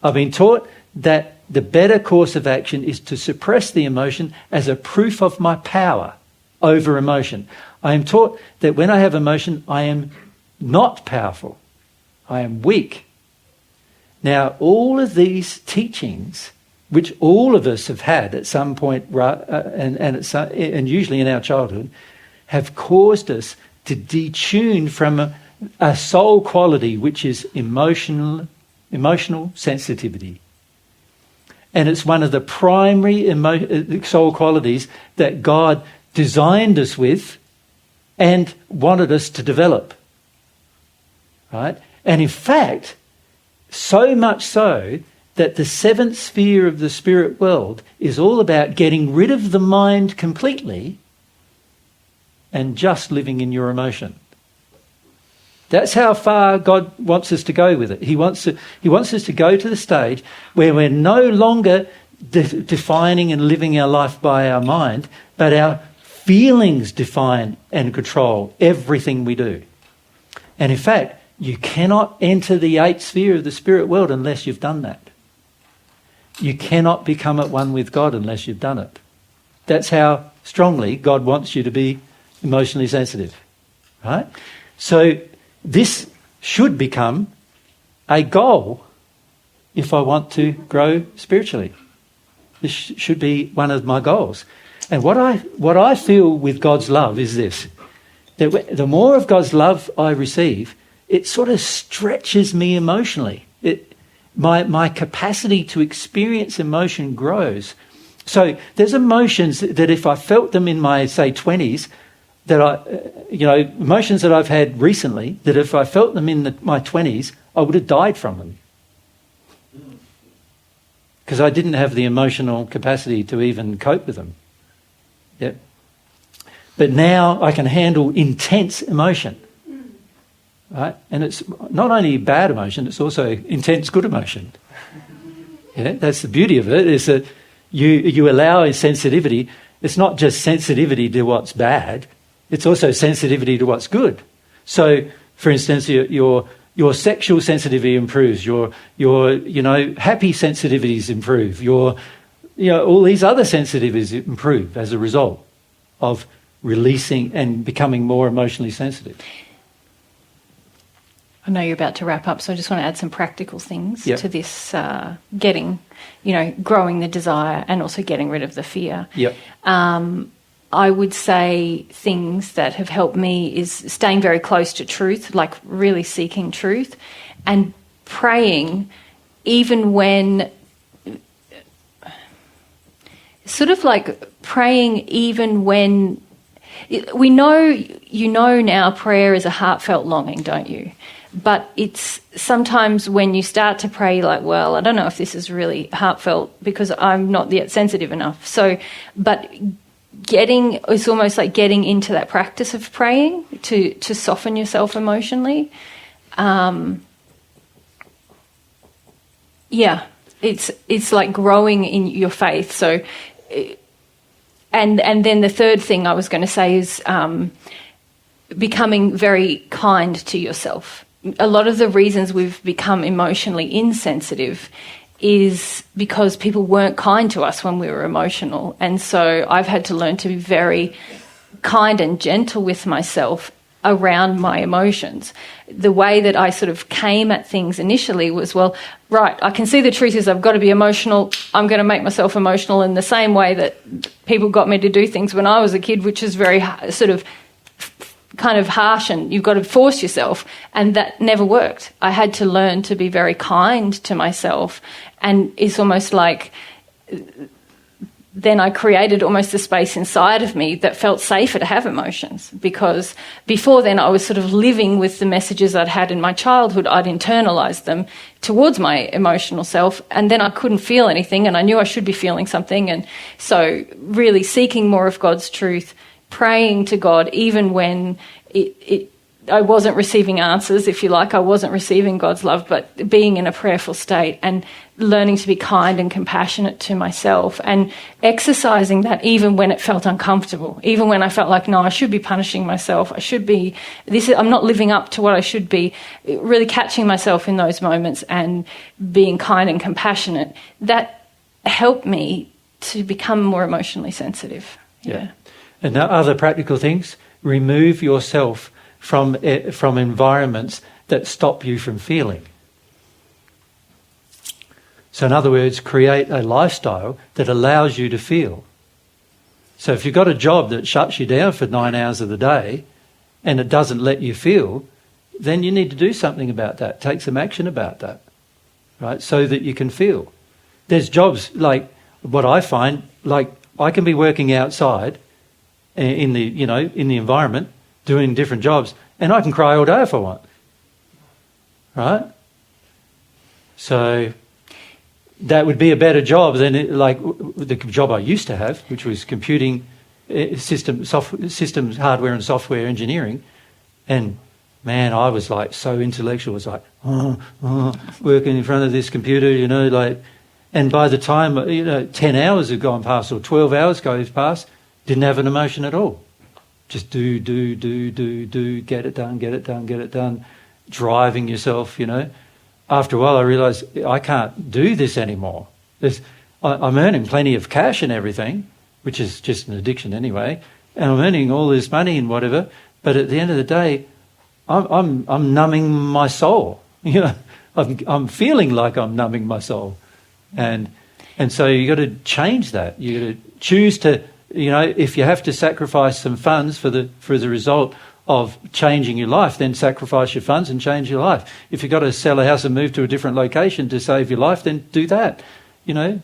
I've been taught that the better course of action is to suppress the emotion as a proof of my power over emotion. I am taught that when I have emotion, I am not powerful. I am weak. Now, all of these teachings, which all of us have had at some point, and usually in our childhood, have caused us to detune from a soul quality which is emotional sensitivity. And it's one of the primary soul qualities that God designed us with and wanted us to develop. Right? And in fact, so much so that the seventh sphere of the spirit world is all about getting rid of the mind completely and just living in your emotion. That's how far God wants us to go with it. He wants us to go to the stage where we're no longer defining and living our life by our mind, but our feelings define and control everything we do. And in fact, you cannot enter the eighth sphere of the spirit world unless you've done that. You cannot become at one with God unless you've done it. That's how strongly God wants you to be emotionally sensitive. Right? So this should become a goal if I want to grow spiritually. This should be one of my goals. And what I feel with God's love is this, that the more of God's love I receive, it sort of stretches me emotionally. My capacity to experience emotion grows. So there's emotions that if I felt them in my, say, 20s, emotions that I've had recently, that if I felt them in my 20s, I would have died from them. Because I didn't have the emotional capacity to even cope with them. Yep. But now I can handle intense emotion. Right? And it's not only bad emotion, it's also intense good emotion. Yeah? That's the beauty of it, is that you allow a sensitivity. It's not just sensitivity to what's bad, it's also sensitivity to what's good. So, for instance, your sexual sensitivity improves, your happy sensitivities improve, all these other sensitivities improve as a result of releasing and becoming more emotionally sensitive. I know you're about to wrap up, so I just want to add some practical things Yep. to this growing the desire and also getting rid of the fear. Yep. I would say things that have helped me is staying very close to truth, like really seeking truth, and praying even when... Sort of like praying even when... We know, now prayer is a heartfelt longing, don't you? But it's sometimes when you start to pray, you're like, well, I don't know if this is really heartfelt because I'm not yet sensitive enough. So, but it's almost like getting into that practice of praying to soften yourself emotionally. It's like growing in your faith. So, and then the third thing I was going to say is becoming very kind to yourself. A lot of the reasons we've become emotionally insensitive is because people weren't kind to us when we were emotional. And so I've had to learn to be very kind and gentle with myself around my emotions. The way that I sort of came at things initially was, well, right, I can see the truth is I've got to be emotional. I'm going to make myself emotional in the same way that people got me to do things when I was a kid, which is very sort of kind of harsh, and you've got to force yourself, and that never worked. I had to learn to be very kind to myself, and it's almost like then I created almost a space inside of me that felt safer to have emotions, because before then I was sort of living with the messages I'd had in my childhood. I'd internalized them towards my emotional self, and then I couldn't feel anything, and I knew I should be feeling something. And so really seeking more of God's truth, praying to God even when I wasn't receiving answers, if you like. I wasn't receiving God's love, but being in a prayerful state and learning to be kind and compassionate to myself, and exercising that even when it felt uncomfortable, even when I felt like, no, I should be punishing myself. I'm not living up to what I should be. Really catching myself in those moments and being kind and compassionate. That helped me to become more emotionally sensitive. Yeah. And now other practical things: remove yourself from environments that stop you from feeling. So in other words, create a lifestyle that allows you to feel. So if you've got a job that shuts you down for 9 hours of the day and it doesn't let you feel, then you need to do something about that, take some action about that, right, so that you can feel. There's jobs, like what I find, like I can be working outside in the environment, doing different jobs, and I can cry all day if I want, right? So that would be a better job than the job I used to have, which was computing systems, hardware and software engineering. And man, I was like so intellectual. It was like working in front of this computer, and by the time 10 hours had gone past or 12 hours goes past, didn't have an emotion at all. Just do, get it done, driving yourself, After a while I realised I can't do this anymore. I'm earning plenty of cash and everything, which is just an addiction anyway, and I'm earning all this money and whatever, but at the end of the day, I'm numbing my soul. I'm feeling like I'm numbing my soul. And so you got to change that. You got to choose to, if you have to sacrifice some funds for the result of changing your life, then sacrifice your funds and change your life. If you've got to sell a house and move to a different location to save your life, then do that. Make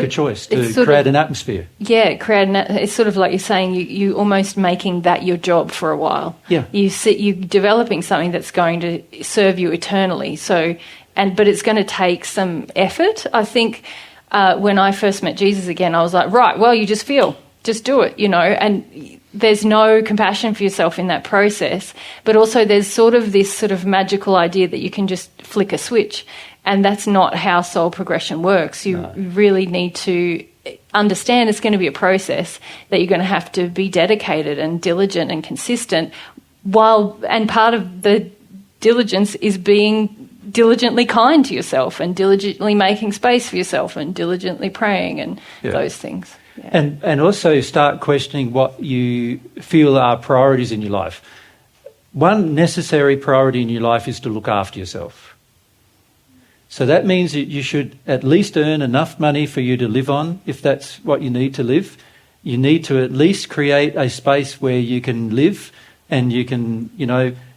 a choice to create an atmosphere. Yeah, it's sort of like you're saying, you almost making that your job for a while. Yeah. You're developing something that's going to serve you eternally. So, but it's going to take some effort. I think when I first met Jesus again, I was like, right, well, you just feel. Just do it, and there's no compassion for yourself in that process. But also there's sort of this sort of magical idea that you can just flick a switch, and that's not how soul progression works. You really need to understand it's going to be a process, that you're going to have to be dedicated and diligent and consistent, and part of the diligence is being diligently kind to yourself and diligently making space for yourself and diligently praying and those things. Yeah. And also start questioning what you feel are priorities in your life. One necessary priority in your life is to look after yourself. So that means that you should at least earn enough money for you to live on, if that's what you need to live. You need to at least create a space where you can live and you can,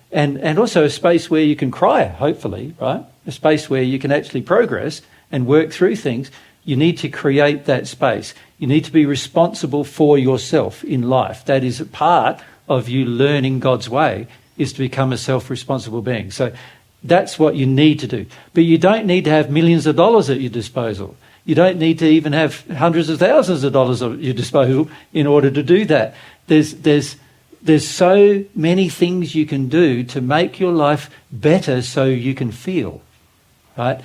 and also a space where you can cry, hopefully, right? A space where you can actually progress and work through things. You need to create that space. You need to be responsible for yourself in life. That is a part of you learning God's way, is to become a self-responsible being. So that's what you need to do. But you don't need to have millions of dollars at your disposal. You don't need to even have hundreds of thousands of dollars at your disposal in order to do that. There's so many things you can do to make your life better so you can feel, right?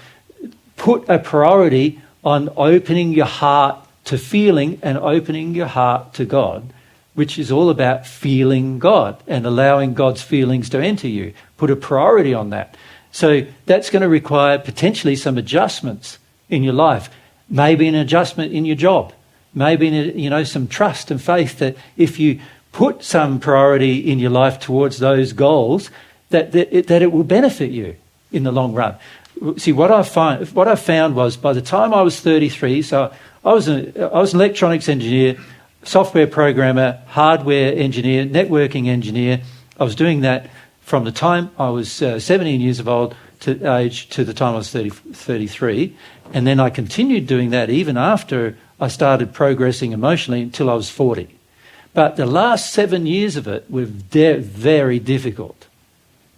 Put a priority on opening your heart to feeling and opening your heart to God, which is all about feeling God and allowing God's feelings to enter you. Put a priority on that. So that's going to require potentially some adjustments in your life, maybe an adjustment in your job, maybe some trust and faith that if you put some priority in your life towards those goals, that it will benefit you in the long run. See, what I found was by the time I was 33, so I was an electronics engineer, software programmer, hardware engineer, networking engineer. I was doing that from the time I was 17 years of old to the time I was 33. And then I continued doing that even after I started progressing emotionally until I was 40. But the last 7 years of it were very difficult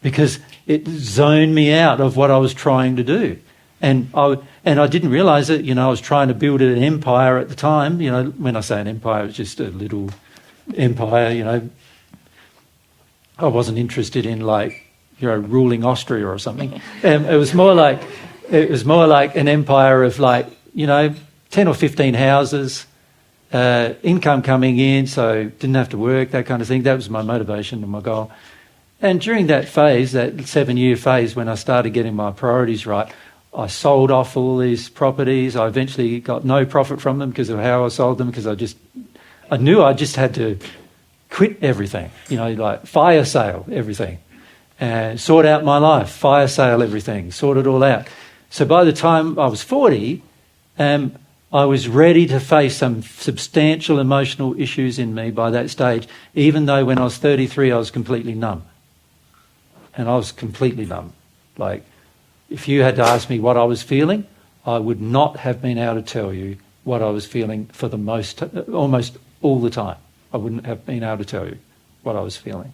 because it zoned me out of what I was trying to do. And I didn't realise it. I was trying to build an empire at the time. When I say an empire, it's just a little empire. I wasn't interested in ruling Austria or something. It was more like an empire of 10 or 15 houses, income coming in, so didn't have to work, that kind of thing. That was my motivation and my goal. And during that phase, that 7-year phase, when I started getting my priorities right, I sold off all these properties. I eventually got no profit from them because of how I sold them, because I knew I just had to quit everything, fire sale everything, and sort out my life, fire sale everything, sort it all out. So by the time I was 40, I was ready to face some substantial emotional issues in me by that stage, even though when I was 33 I was completely numb. And I was completely numb. If you had to ask me what I was feeling, I would not have been able to tell you what I was feeling for almost all the time. I wouldn't have been able to tell you what I was feeling.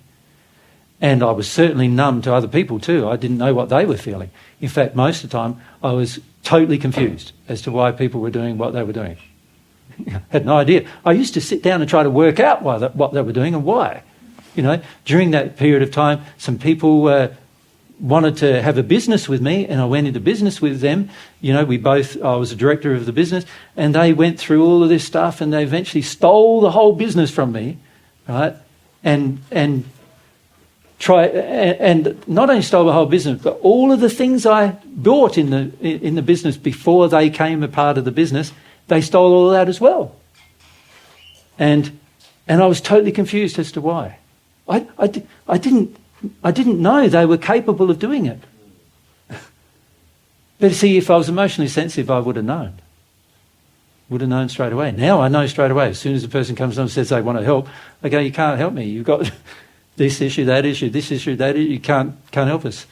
And I was certainly numb to other people too. I didn't know what they were feeling. In fact, most of the time, I was totally confused as to why people were doing what they were doing. Had no idea. I used to sit down and try to work out what they were doing and why. During that period of time, some people wanted to have a business with me, and I went into business with them. I was a director of the business, and they went through all of this stuff, and they eventually stole the whole business from me, right? And not only stole the whole business, but all of the things I bought in the business before they came a part of the business, they stole all of that as well. And I was totally confused as to why. I didn't know they were capable of doing it. But see, if I was emotionally sensitive, I would have known. Would have known straight away. Now I know straight away. As soon as a person comes on and says they want to help, I go, you can't help me. You've got this issue, that issue, this issue, that issue. You can't help us.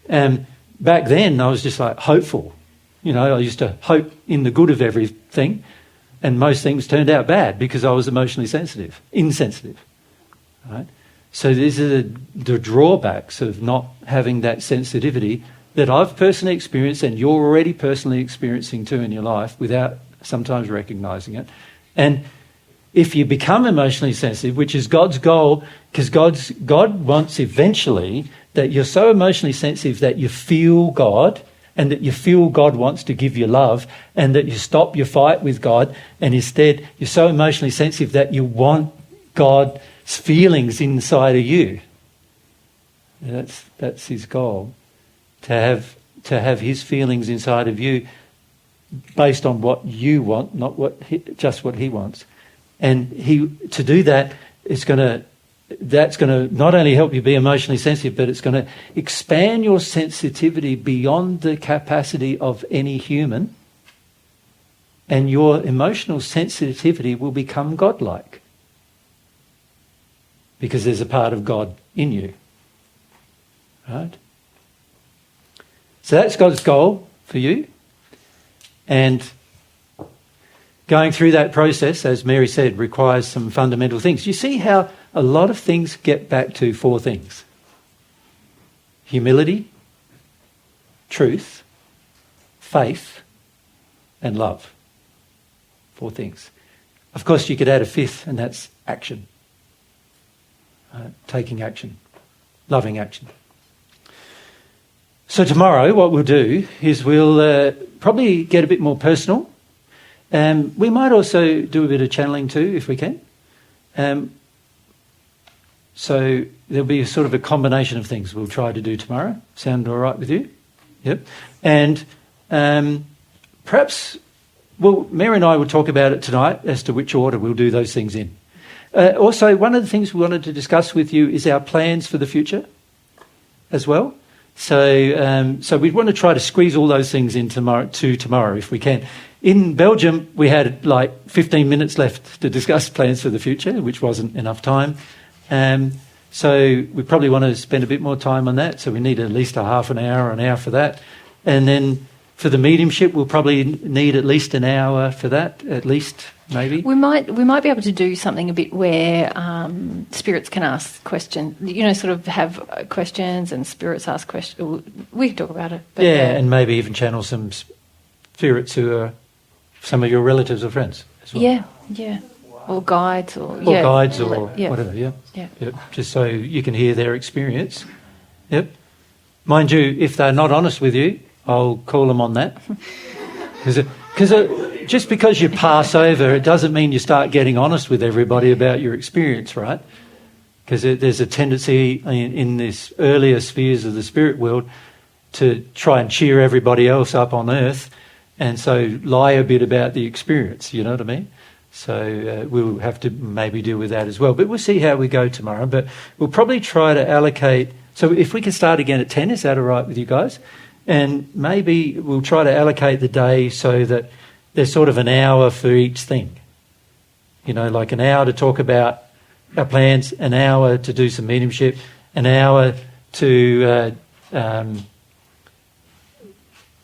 And back then, I was just hopeful. I used to hope in the good of everything, and most things turned out bad because I was emotionally insensitive. Right? So these are the drawbacks of not having that sensitivity that I've personally experienced, and you're already personally experiencing too in your life without sometimes recognising it. And if you become emotionally sensitive, which is God's goal, because God wants eventually that you're so emotionally sensitive that you feel God, and that you feel God wants to give you love, and that you stop your fight with God, and instead you're so emotionally sensitive that you want God's feelings inside of you. And that's his goal, to have his feelings inside of you based on what you want, not just what he wants. And to do that, that's going to not only help you be emotionally sensitive, but it's going to expand your sensitivity beyond the capacity of any human, and your emotional sensitivity will become godlike because there's a part of God in you. Right? So that's God's goal for you. And going through that process, as Mary said, requires some fundamental things. You see how a lot of things get back to 4 things: humility, truth, faith, and love. 4 things. Of course, you could add a 5th, and that's action. Taking action, loving action. So tomorrow what we'll do is we'll probably get a bit more personal. We might also do a bit of channeling too, if we can. So there'll be sort of a combination of things we'll try to do tomorrow. Sound all right with you? Yep. And perhaps, Mary and I will talk about it tonight as to which order we'll do those things in. Also, one of the things we wanted to discuss with you is our plans for the future as well. So we want to try to squeeze all those things in tomorrow if we can. In Belgium, we had 15 minutes left to discuss plans for the future, which wasn't enough time. So we probably want to spend a bit more time on that. So we need at least a half an hour for that. And then for the mediumship, we'll probably need at least an hour for that, at least, maybe. We might be able to do something a bit where spirits can ask questions, sort of have questions and spirits ask questions. We can talk about it. But and maybe even channel some spirits who are some of your relatives or friends as well. Yeah. Or guides or whatever, yeah. Yep. Just so you can hear their experience. Yep. Mind you, if they're not honest with you, I'll call them on that. Because just because you pass over, it doesn't mean you start getting honest with everybody about your experience, right? Because there's a tendency in this earlier spheres of the spirit world to try and cheer everybody else up on earth and so lie a bit about the experience, you know what I mean? So we'll have to maybe deal with that as well. But we'll see how we go tomorrow. But we'll probably try to allocate... So if we can start again at 10, is that all right with you guys? And maybe we'll try to allocate the day so that there's sort of an hour for each thing. Like an hour to talk about our plans, an hour to do some mediumship, an hour to...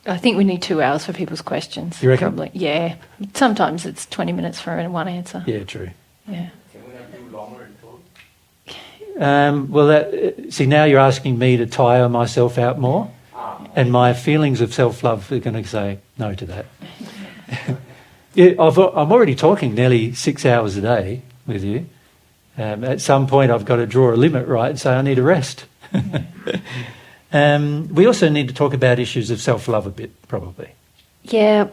I think we need 2 hours for people's questions. You reckon? Probably. Yeah. Sometimes it's 20 minutes for one answer. Yeah, true. Yeah. Can we not do longer in talk? See, now you're asking me to tire myself out more, and my feelings of self-love are going to say no to that. I'm already talking nearly 6 hours a day with you. At some point, I've got to draw a limit, right, and say I need a rest. We also need to talk about issues of self-love a bit, probably. Yeah.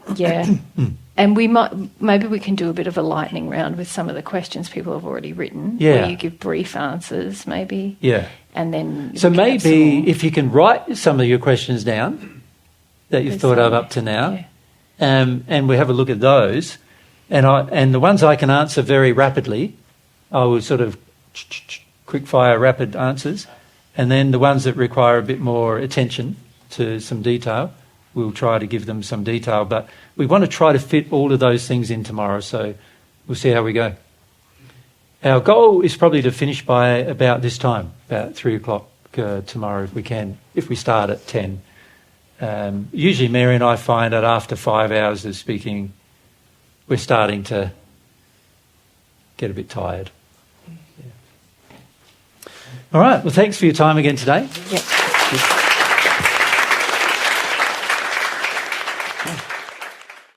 And maybe we can do a bit of a lightning round with some of the questions people have already written. Yeah. Where you give brief answers, maybe. Yeah. And then... So maybe if you can write some of your questions down that you've thought of up to now, and we have a look at those, and the ones I can answer very rapidly, I will sort of quick-fire rapid answers, and then the ones that require a bit more attention to some detail, we'll try to give them some detail. But we want to try to fit all of those things in tomorrow, so we'll see how we go. Our goal is probably to finish by about this time, about 3 o'clock tomorrow if we can, if we start at 10. Usually Mary and I find that after 5 hours of speaking, we're starting to get a bit tired. Yeah. All right, well, thanks for your time again today. Yep.